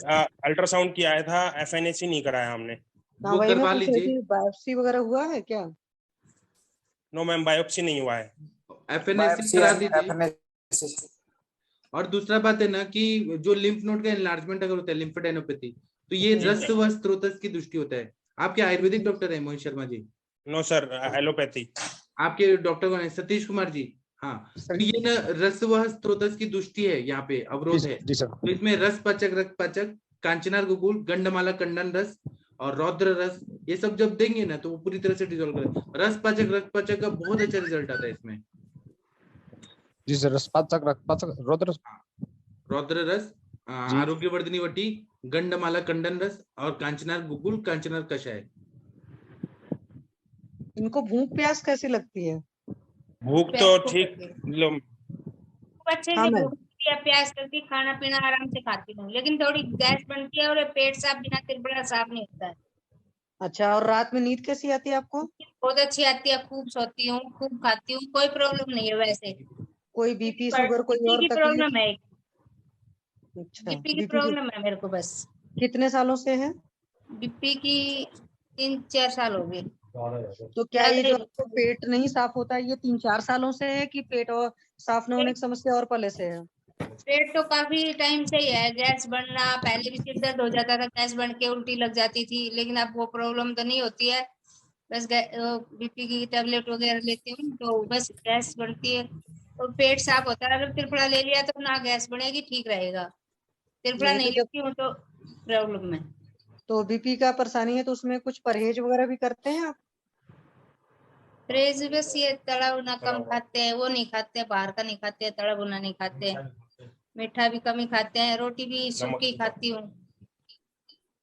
अल्ट्रासाउंड किया था, एफएनएसी नहीं कराया हमने। वो करवा लीजिए। बायोप्सी वगैरह हुआ है क्या? नो मैम, बायोप्सी नहीं हुआ है। एफएनएसी करा दीजिए। और दूसरा बात है ना कि जो लिम्फ नोड का एनलार्जमेंट अगर होता है लिम्फेडेनोपैथी, तो ये रक्त व स्त्रोतस की दृष्टि होता है। आपके आयुर्वेदिक डॉक्टर है Mohit Sharma ji? No sir, allopathy. आपके डॉक्टर कौन है? सतीश कुमार जी। हाँ, तो ये ना रस व स्त्रोतस की दृष्टि है, यहाँ पे अवरोध है। तो इसमें रस पाचक, रक्त पाचक, कांचनार गुगुल, गंडमाला कंडन रस और रौद्र रस, ये सब जब देंगे ना तो वो पूरी तरह से डिजोल्व करे। रस पाचक, रक्त पाचक का बहुत अच्छा रिजल्ट आता है इसमें। जी सर, रस पाचक, रक्त पाचक, रौद्र रस, आरोग्यवर्धिनी वटी, गंडमाला कंडन रस और कांचनार गुगुल, कांचनार कषाय। इनको भूख प्यास कैसी लगती है? भूख तो ठीक लो, अच्छे हाँ से मैम। भूख या प्यास करके खाना पीना आराम से खाती हूँ, लेकिन थोड़ी गैस बनती है और ये पेट साफ बिना त्रिपड़ा साफ नहीं होता है। अच्छा, और रात में नींद कैसी आती है आपको? बहुत अच्छी आती है, खूब सोती हूँ, खूब खाती हूँ, कोई प्रॉब्लम नहीं है वैसे। कोई बीपी शुगर कोई बीपी और की तकलीफ? प्रॉब्लम है, अच्छा, बीपी की बीपी प्रॉब्लम है मेरे को बस। कितने सालों से है? बीपी की 3-4 साल हो गए। तो क्या ये जो आपको पेट नहीं साफ होता है ये 3-4 सालों से है कि पेट और साफ न होने की समस्या और पहले से है? पेट तो काफी टाइम से ही है, गैस बनना, पहले भी सिर दर्द हो जाता था, गैस बन के उल्टी लग जाती थी, लेकिन अब वो प्रॉब्लम तो नहीं होती है। बस बीपी की टेबलेट वगैरह लेती हूँ तो बस गैस बनती है और पेट साफ होता है। अगर त्रिफला ले लिया तो ना गैस बनेगी, ठीक रहेगा। त्रिफला नहीं नहीं तो जब लेती हूँ तो प्रॉब्लम है। तो बीपी का परेशानी है तो उसमें कुछ परहेज वगैरह भी करते हैं आप? परहेज बस ये तला भुना कम खाते हैं, वो नहीं खाते, बाहर का नहीं खाते, तला भुना नहीं खाते, मीठा भी कम ही खाते हैं, रोटी भी सूखी खाती हूँ।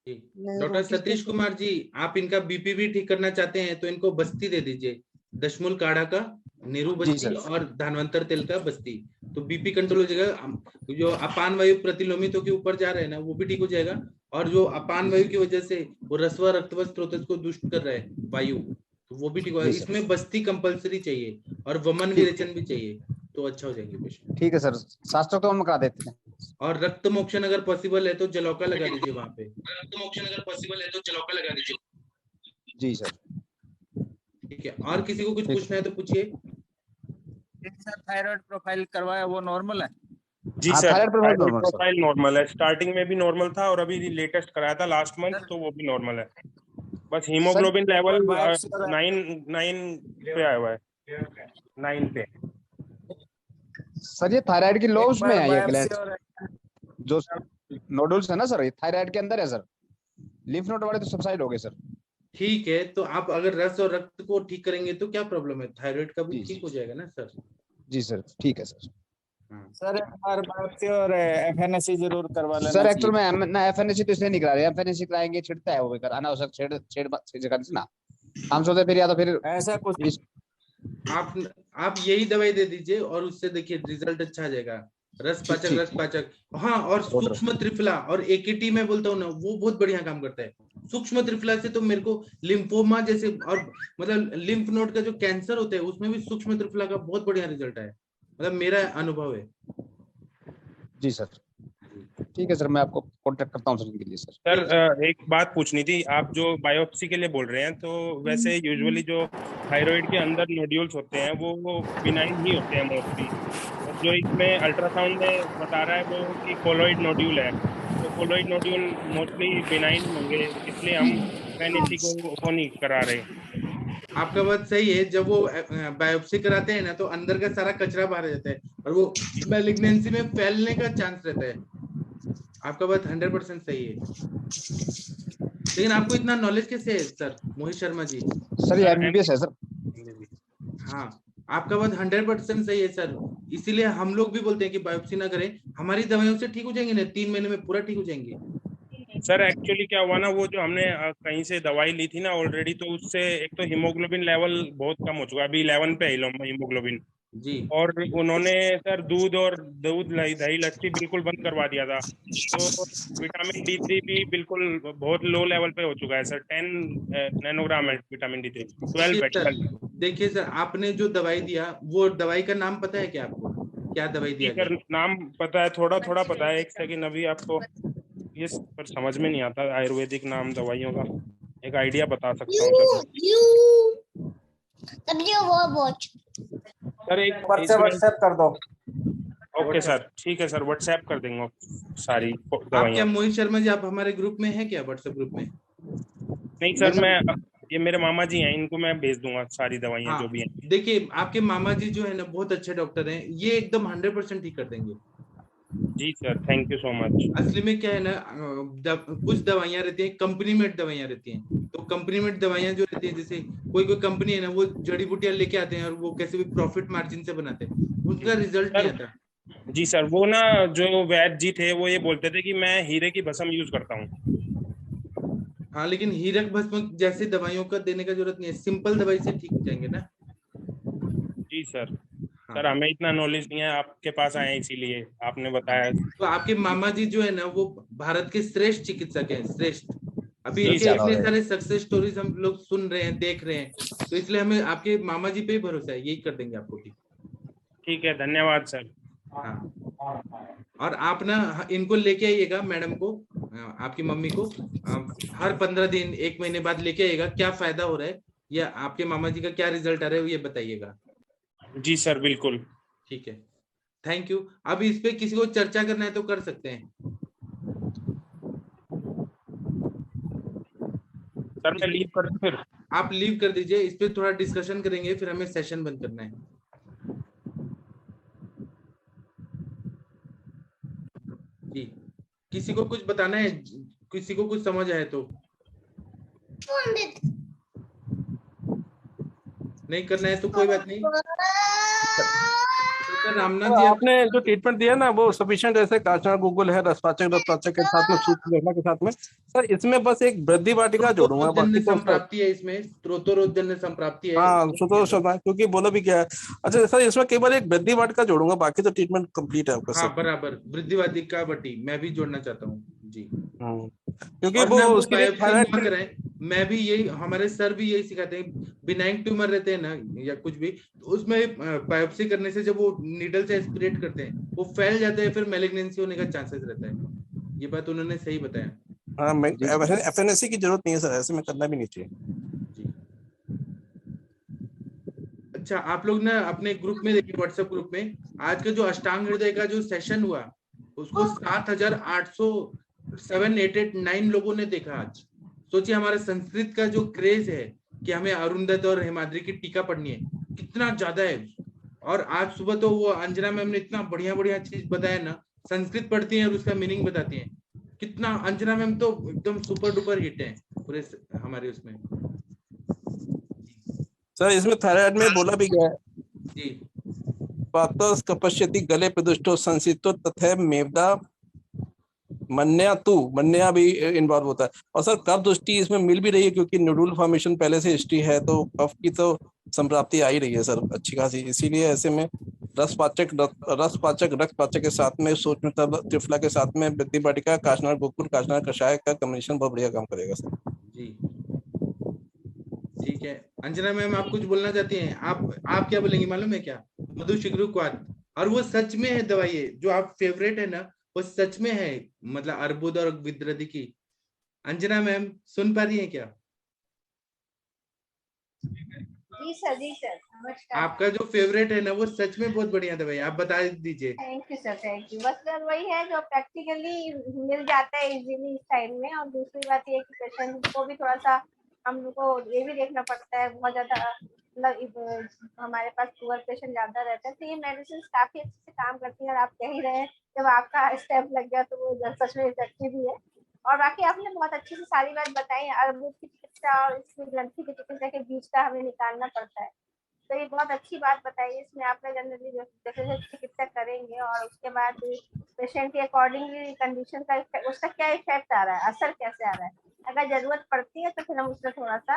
डॉक्टर सतीश कुमार जी, आप इनका बीपी भी ठीक करना चाहते हैं तो इनको बस्ती दे दीजिए, दशमूल काढ़ा का नीरू बस्ती और धानवंतर तेल का बस्ती, तो बीपी कंट्रोल हो जाएगा। जो अपान वायु प्रतिलोमितों के ऊपर जा रहे हैं ना वो भी ठीक हो जाएगा, और जो अपान वायु की वजह से वो रसवा रक्तवत स्रोत को दुष्ट कर रहा है वायु, तो वो भी ठीक होगा। इसमें बस्ती कंपलसरी चाहिए और वमन विरेचन भी चाहिए, तो अच्छा हो जाएंगे पेशेंट। ठीक है सर, शास्त्रोक्त तो हम करा देते हैं। और रक्त मोक्षण अगर पॉसिबल है तो जलौका लगा दीजिए वहां पे। रक्त मोक्षण अगर पॉसिबल है तो जलौका लगा दीजिए। जी सर। ठीक है, और किसी को कुछ पूछना है तो पूछिए। सर थायराइड प्रोफाइल करवाया वो नॉर्मल है? जी हाँ, सर, थायराइड प्रोफाइल नॉर्मल है, स्टार्टिंग में भी नॉर्मल था और अभी लेटेस्ट कराया था लास्ट मंथ, तो वो भी नॉर्मल है। बस हीमोग्लोबिन लेवल 9 पे आया हुआ है, 9 पे। सर ये थायराइड की लोब्स में है, ये ग्लैंड जो नोडुल्स है ना सर, ये थायराइड के अंदर है सर, लिम्फ नोड वाले तो सबसाइड हो गए सर। ठीक है, तो आप अगर रस और रक्त को ठीक करेंगे तो क्या प्रॉब्लम है, थायराइड का भी ठीक हो जाएगा ना सर। जी सर, ठीक है सर। सर MR बायोप्सी और FNAC जरूर करवा लेना सर एक्चुअल में ना FNAC तो इसलिए नहीं करा रहे, FNAC कराएंगे छिड़ता है वो बेकार, अनावश्यक छेड़ ना, हम सोचे फिर या तो फिर ऐसा कुछ आप यही दवाई दे दीजिए और उससे देखिए रिजल्ट अच्छा आ जाएगा। रस पाचक, हाँ, और सूक्ष्म त्रिफला और AKT मैं बोलता हूँ ना, वो बहुत बढ़िया काम करता है। सूक्ष्म त्रिफला से तो मेरे को लिम्फोमा जैसे, और मतलब लिम्फ नोड का जो कैंसर होता है उसमें भी सूक्ष्म त्रिफला का बहुत बढ़िया रिजल्ट है, मतलब मेरा अनुभव है। जी सर, ठीक है सर, मैं आपको कांटेक्ट करता हूँ सर इनके लिए। सर एक बात पूछनी थी, आप जो बायोप्सी के लिए बोल रहे हैं, तो वैसे यूजुअली जो थायराइड के अंदर नोड्यूल्स होते हैं वो बिनाइन ही होते हैं मोस्टली, और जो इसमें अल्ट्रासाउंड में बता रहा है वो कि कोलोइड नोड्यूल है, तो कोलोइड नोड्यूल मोस्टली बिनाइन होंगे, इसलिए हम FNAC को नहीं करा रहे। आपका बात सही है, जब वो बायोप्सी कराते हैं ना तो अंदर का सारा कचरा बाहर जाता है और वो मैलिग्नेंसी में फैलने का चांस रहता है। आपका बात 100% सही है, लेकिन आपको इतना नॉलेज कैसे है सर मोहित शर्मा जी? सर ये MBBS है सर। हाँ, आपका बात 100% सही है सर, इसीलिए हम लोग भी बोलते हैं कि बायोप्सी ना करें, हमारी दवाइयों से ठीक हो जाएंगे ना, 3 महीने में पूरा ठीक हो जाएंगे। सर एक्चुअली क्या हुआ ना, वो जो हमने कहीं से दवाई ली थी ना ऑलरेडी, तो उससे एक तो हीमोग्लोबिन लेवल बहुत कम हो चुका है, अभी 11 पे हीमोग्लोबिन जी, और उन्होंने सर दूध दही लस्सी बिल्कुल बंद करवा दिया था, तो विटामिन D3 भी बिल्कुल बहुत लो लेवल पे हो चुका है सर, 10 नैनोग्राम है विटामिन D3, 12 देखिए सर, आपने जो दवाई दिया वो दवाई का नाम पता है क्या आपको, क्या दवाई दिया सर? नाम पता है, थोड़ा पता है, एक सेकंड अभी आपको ये पर समझ में नहीं आता आयुर्वेदिक नाम दवाइयों का, एक आइडिया बता सकता हूँ सर। एक व्हाट्सएप कर दो। ओके सर, ठीक है सर, व्हाट्सएप कर देंगे सारी आप क्या दवाइयाँ। मोहित शर्मा जी आप हमारे ग्रुप में हैं क्या, व्हाट्सएप ग्रुप में? नहीं सर, मैं ये मेरे मामा जी हैं, इनको मैं भेज दूंगा सारी दवाइयाँ जो भी हैं। देखिए आपके मामा जी जो है ना बहुत अच्छे डॉक्टर हैं, ये एकदम 100% ठीक कर देंगे। जी sir, thank you so much. असली में क्या है ना, कुछ दवाइयाँ रहती हैं कंपनी मेड दवाइयाँ रहती हैं, तो कंपनी मेड दवाइयाँ जो रहती है, जैसे कोई कंपनी है ना वो जड़ी बूटियां लेके आते हैं और वो कैसे भी प्रॉफिट मार्जिन से बनाते हैं, उनका रिजल्ट नहीं आता। जी सर, वो ना जो वैद्य जी थे वो ये बोलते थे कि मैं हीरे की भस्म यूज करता हूँ, हाँ, लेकिन हीरक भस्म जैसी दवाइयों का देने का जरूरत नहीं है, सिंपल दवाई से ठीक हो जाएंगे ना। जी सर। सर हमें इतना नॉलेज नहीं है, आपके पास आए इसीलिए आपने बताया। तो आपके मामा जी जो है ना वो भारत के श्रेष्ठ चिकित्सक हैं, श्रेष्ठ। अभी जी इनके सर। इतने सारे सक्सेस स्टोरीज हम लोग सुन रहे हैं, देख रहे हैं, तो इसलिए हमें आपके मामा जी पे ही भरोसा है, यही कर देंगे आपको ठीक। ठीक है, धन्यवाद सर। हाँ, और आप ना इनको लेके आइएगा, मैडम को, आपकी मम्मी को हर 15 दिन 1 महीने बाद लेके आइएगा, क्या फायदा हो रहा है या आपके मामा जी का क्या रिजल्ट आ रहा है ये बताइएगा। जी सर, बिल्कुल। ठीक है, थैंक यू। अब इस पे किसी को चर्चा करना है तो कर सकते हैं। सर मैं लीव कर दूं फिर? आप लीव कर दीजिए, इस पे थोड़ा डिस्कशन करेंगे, फिर हमें सेशन बंद करना है। जी, किसी को कुछ बताना है, किसी को कुछ समझ आए तो? नहीं करना है तो कोई बात नहीं। रामनाथ जी, आपने जो ट्रीटमेंट दिया ना वो सफिशिएंट, जैसे काचना गूगल है, रसपाचक के साथ में सूक्ष्म के साथ में सर, इसमें बस एक वृद्धि वाटिका जोड़ूंगा, बाकी तो संप्राप्ति है इसमें, स्त्रोतोरोजन्य संप्राप्ति है। हाँ, क्योंकि बोला भी क्या है। अच्छा सर, इसमें केवल एक वृद्धि वाटिका जोड़ूंगा, बाकी तो ट्रीटमेंट कंप्लीट है आपका। हाँ बराबर, वृद्धि वाटिका बटी मैं भी जोड़ना चाहता हूँ जी, क्योंकि वो उसके लिए ना कराएं। मैं भी यही, हमारे सर भी यही सिखाते हैं, बिनाइन ट्यूमर रहते हैं ना या कुछ भी, तो उसमें बायोप्सी करने से जब वो नीडल से एस्पिरेट करते हैं वो फैल जाते हैं, फिर मैलिग्नेंसी होने का चांसेस रहता है। ये बात उन्होंने सही बताया। हाँ, एफएनएससी की जरूरत नहीं है सर, ऐसे में करना भी नहीं चाहिए जी। अच्छा, आप लोग ना अपने ग्रुप में देखिए, व्हाट्सएप ग्रुप में आज का जो अष्टांग हृदय का जो सेशन हुआ उसको 7,809 लोगों ने देखा आज। सोचिए हमारे संस्कृत का जो क्रेज है कि हमें अरुंधत और हिमाद्री की टीका पढ़नी है, कितना ज्यादा है। और आज सुबह तो वो अंजना मैम ने इतना बढ़िया बढ़िया चीज बताया ना, संस्कृत पढ़ती हैं और उसका मीनिंग बताती हैं, कितना। अंजना मैम तो एकदम सुपर डुपर हिट है पूरे हमारे उसमें। सर इसमें थायराइड में बोला भी गया है जी, पातस कपश्यति गले प्रदुष्टो संसितो तथा मेवदा मन्या भी इन्वॉल्व होता है। और सर कफ दृष्टि इसमें मिल भी रही है, क्योंकि नोडुल फॉर्मेशन पहले से हिस्ट्री है, तो कफ की तो संप्राप्ति आ ही रही है सर अच्छी खासी। इसीलिए ऐसे में रसपाचक रक्तपाचक के साथ में सूक्ष्म त्रिफला के साथ में वृद्धि वाटिका, काशनार गोकुल, काशनार कषाय का कॉम्बिनेशन बहुत बढ़िया काम करेगा सर। जी ठीक है। अंजना मैम आप कुछ बोलना चाहती हैं? आप क्या बोलेंगी मालूम है क्या? मधु शिग्रुक्वाद, और वो सच में है दवाई है जो आप फेवरेट है ना, वो सच में है, मतलब अर्बुद और विद्रदि की। अंजना मैम सुन पा रही है क्या? जी सर, जी सर, नमस्कार। आपका जो फेवरेट है ना वो सच में बहुत बढ़िया दवाई, आप बता दीजिए। Thank you sir, thank you. बस सर वही है जो प्रैक्टिकली मिल जाता है इजीली इस टाइम में। और दूसरी बात ये है कि पेशेंट को भी थोड़ा सा हम लोग को ये भी देखना पड़ता है, बहुत ज्यादा मतलब हमारे पास शुगर पेशेंट ज्यादा रहता है, तो ये मेडिसिन काफी अच्छे से काम करती है। और आप कह ही रहे हैं जब आपका स्टेप लग गया तो वो सच में इफेक्टिव भी है। और बाकी आपने बहुत अच्छी से सारी बात बताई। अर्बुद की चिकित्सा और इसमें ग्रंथि की चिकित्सा के बीच का हमें निकालना पड़ता है, तो ये बहुत अच्छी बात बताई। इसमें आपने जनरली जैसे चिकित्सा करेंगे और उसके बाद पेशेंट के अकॉर्डिंगली कंडीशन का उसका क्या इफेक्ट आ रहा है, असर कैसे आ रहा है, अगर जरूरत पड़ती है तो फिर हम उसमें थोड़ा सा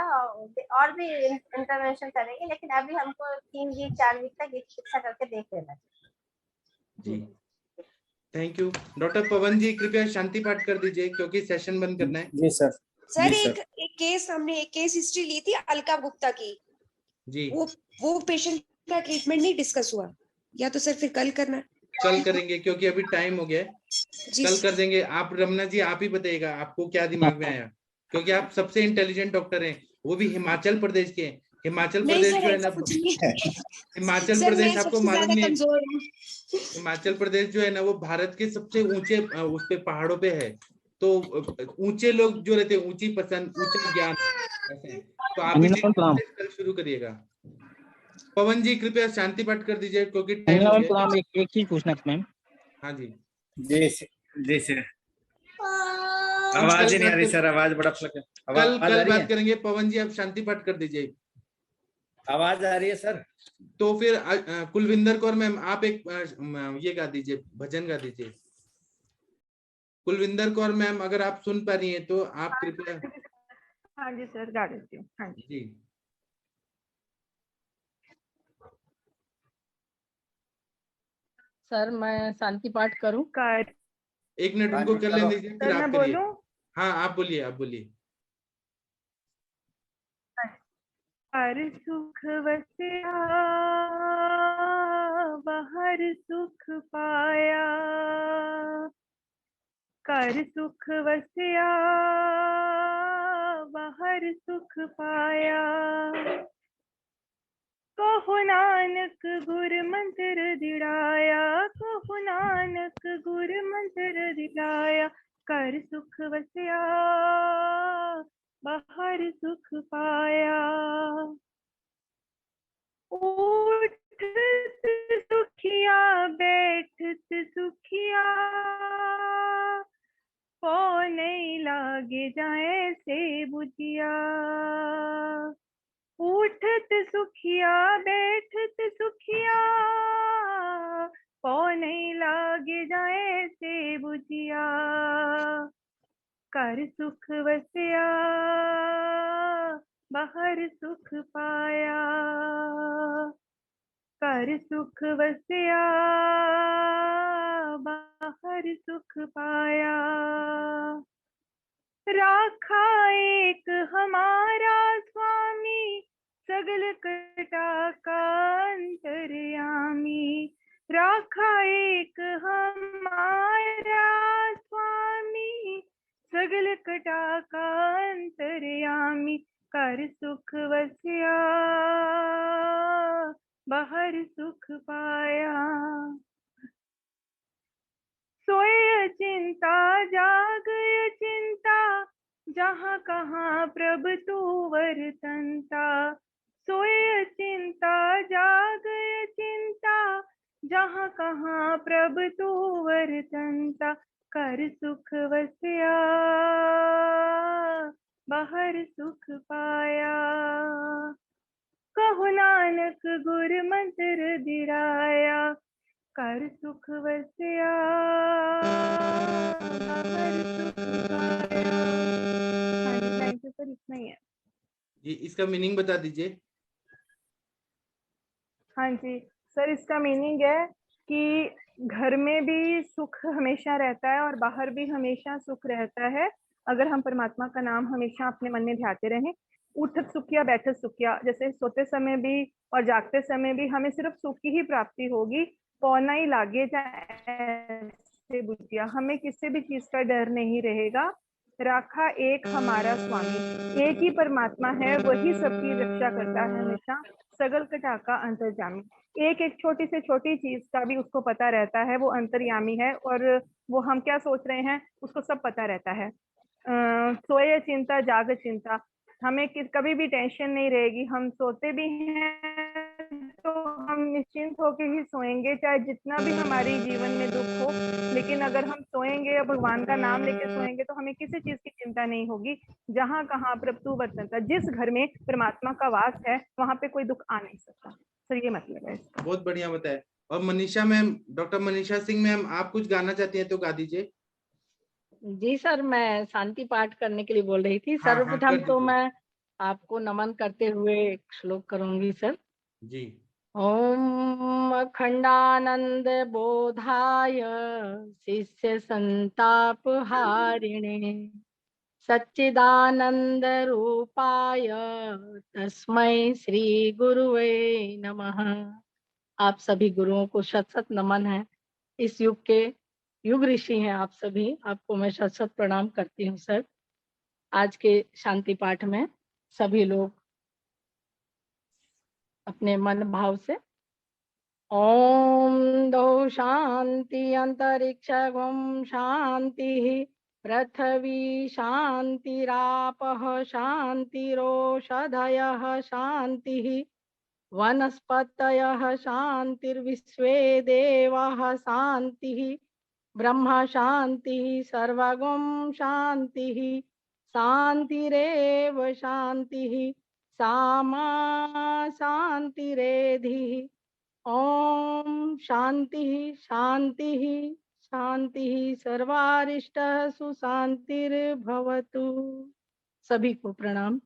और भी इंटरवेंशन करेंगे। लेकिन अभी हमको 3 वीक 4 वीक तक ये चिकित्सा करके देख लेना चाहिए। जी थैंक यू। डॉक्टर पवन जी कृपया शांति पाठ कर दीजिए क्योंकि सेशन बंद करना है। जी सर। सर एक केस हमने एक केस हिस्ट्री ली थी अलका गुप्ता की जी, वो पेशेंट का ट्रीटमेंट नहीं डिस्कस हुआ, या तो सर फिर कल करना? कल करेंगे क्योंकि अभी टाइम हो गया है, कल कर देंगे। आप रमना जी आप ही बताइएगा आपको क्या दिमाग में आया, क्योंकि आप सबसे इंटेलिजेंट डॉक्टर हैं, वो भी हिमाचल प्रदेश के। हिमाचल प्रदेश जो है ना, हिमाचल प्रदेश आपको मालूम नहीं है, हिमाचल प्रदेश जो है ना वो भारत के सबसे ऊंचे उस पे पहाड़ों पे है। तो ऊंचे लोग जो रहते हैं, ऊंची पसंद, ऊंचा ज्ञान, तो आप कल शुरू करिएगा। पवन जी कृपया शांति पाठ कर दीजिए क्योंकि टाइम हो गया। एक चीज पूछना था मैम। हाँ जी जी सर, आवाज ही नहीं आ रही सर, आवाज बड़ा फर्क है। कल बात करेंगे। पवन जी आप शांति पाठ कर दीजिए। आवाज आ रही है सर? तो फिर कुलविंदर कौर मैम आप एक ये गा दीजिए, भजन गा दीजिए। कुलविंदर कौर मैम अगर आप सुन पा रही हैं तो आप कृपया। हाँ जी सर, गा देती हूँ। हाँ जी। जी सर मैं शांति पाठ करूं? कर एक मिनट उनको कर लेने दीजिए, फिर सर आप मैं करिए। बोलूं? हाँ आप बोलिए, आप बोलिए। हर सुख वसिया बाहर सुख पाया, कर सुख वसिया बाहर सुख पाया, कहो नानक गुर मंत्र दिड़ाया, कहो नानक गुर मंत्र दिड़ाया, कर सुख वसिया बाहर सुख पाया, उठत सुखिया बैठत सुखिया, पौ नहीं लागे जाए से बुझिया, उठत सुखिया बैठत सुखिया, पौ नहीं लागे जाए से बुझिया, कर सुख वसिया बाहर सुख पाया, कर सुख वसिया बाहर सुख पाया, राखा एक हमारा स्वामी सगल कटा का अंतर्यामी, राखा एक हमारा स्वामी सगल कटा का अंतर्यामी, कर सुख वसिया बाहर सुख पाया, सोए चिंता जाग चिंता, जहाँ कहाँ प्रभु तू वर्तनता, सोए चिंता जाग चिंता, जहाँ कहाँ प्रभु तू वर्तनता, कर सुख वसिया बाहर सुख पाया, कहो नानक गुर मंत्र दिड़ाया, कर सुख वसिया बाहर सुख पाया। हाँ जी, थैंक यू सर, इतना ही है। जी इसका मीनिंग बता दीजिए। हाँ जी सर, इसका मीनिंग है कि घर में भी सुख हमेशा रहता है और बाहर भी हमेशा सुख रहता है, अगर हम परमात्मा का नाम हमेशा अपने मन में ध्याते रहें। उठत सुखिया बैठत सुखिया, जैसे सोते समय भी और जागते समय भी हमें सिर्फ सुख की ही प्राप्ति होगी, पौना ही लागे जाए बुझिया, हमें किसी भी चीज का डर नहीं रहेगा। राखा एक हमारा स्वामी, एक ही परमात्मा है, वही सबकी रक्षा करता है हमेशा, सगल कटा का अंतर्यामी, एक एक छोटी से छोटी चीज का भी उसको पता रहता है, वो अंतर्यामी है और वो हम क्या सोच रहे हैं उसको सब पता रहता है। सोए चिंता जाग चिंता, हमें कभी भी टेंशन नहीं रहेगी, हम सोते भी हैं तो हम निश्चिंत होकर ही सोएंगे, चाहे जितना भी हमारी जीवन में दुख हो, लेकिन अगर हम सोएंगे और भगवान का नाम लेकर सोएंगे तो हमें किसी चीज की चिंता नहीं होगी। जहाँ कहाँ प्रभु वर्तनता, जिस घर में परमात्मा का वास है वहां पे कोई दुख आ नहीं सकता। सर ये मतलब है इसका। बहुत बढ़िया बताया। और Manisha ma'am, doctor Manisha Singh ma'am, आप कुछ गाना चाहती हैं तो गा दीजिए। जी सर, मैं शांति पाठ करने के लिए बोल रही थी। हाँ, सर्वप्रथम कर तो दीजिए। मैं आपको नमन करते हुए एक श्लोक करूंगी सर। जी ओम अखंडानंद बोधाय शिष्य संताप हारिणे सच्चिदानंद रूपाय तस्मै श्री गुरुवे नमः। आप सभी गुरुओं को शत शत नमन है। इस युग के युग ऋषि हैं आप सभी, आपको मैं शत शत प्रणाम करती हूँ सर। आज के शांति पाठ में सभी लोग अपने मन भाव से ओम दो शांति अंतरिक्ष गुम शांति पृथ्वी शांतिरापः शांतिरोषधयः शांति वनस्पतयः शांतिर्विश्वे देवाः शांतिः ब्रह्म शांति सर्वगुण शांति शांतिरेव शांति सामा शांतिरेधि। ओम शांति शांति शांति सर्वारिष्ट सुशांतिर्भवतु। सभी को प्रणाम,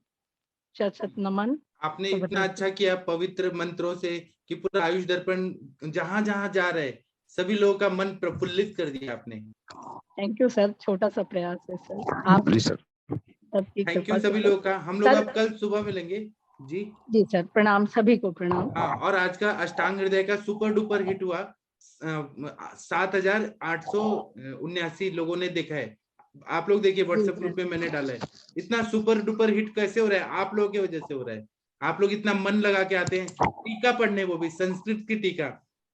शत नमन। आपने इतना अच्छा किया पवित्र मंत्रों से कि पूरा आयुष दर्पण जहां जहां जा रहे सभी लोगों का मन प्रफुल्लित कर दिया आपने। थैंक यू सर, छोटा सा प्रयास है सर। आप सबकी थैंक कृपा यू से सभी लोगों का। हम लोग सर, अब कल सुबह मिलेंगे जी। जी सर, प्रणाम, सभी को प्रणाम। हाँ, और आज का अष्टांग हृदय का सुपर डुपर हिट हुआ, 7,879 लोगों ने देखा है। आप लोग देखिए व्हाट्सएप ग्रुप में मैंने डाला है। इतना सुपर डुपर हिट कैसे हो रहा है? आप लोगों की वजह से हो रहा है। आप लोग इतना मन लगा के आते हैं टीका पढ़ने, वो भी संस्कृत की टीका।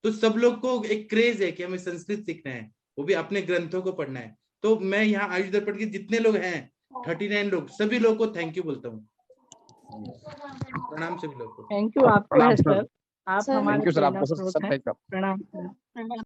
तो सब लोग को एक क्रेज है कि हमें संस्कृत सीखना है, वो भी अपने ग्रंथों को पढ़ना है। तो मैं यहाँ आयुष दर्पण के जितने लोग हैं 39 लोग, सभी लोगों को थैंक यू बोलता हूँ। प्रणाम सभी लोग को। थैंक यू आपको है सर, आप हमारे थैंक यू सर, प्रेरणा आपको स्रोत सर, हैं। Thank you. प्रणाम।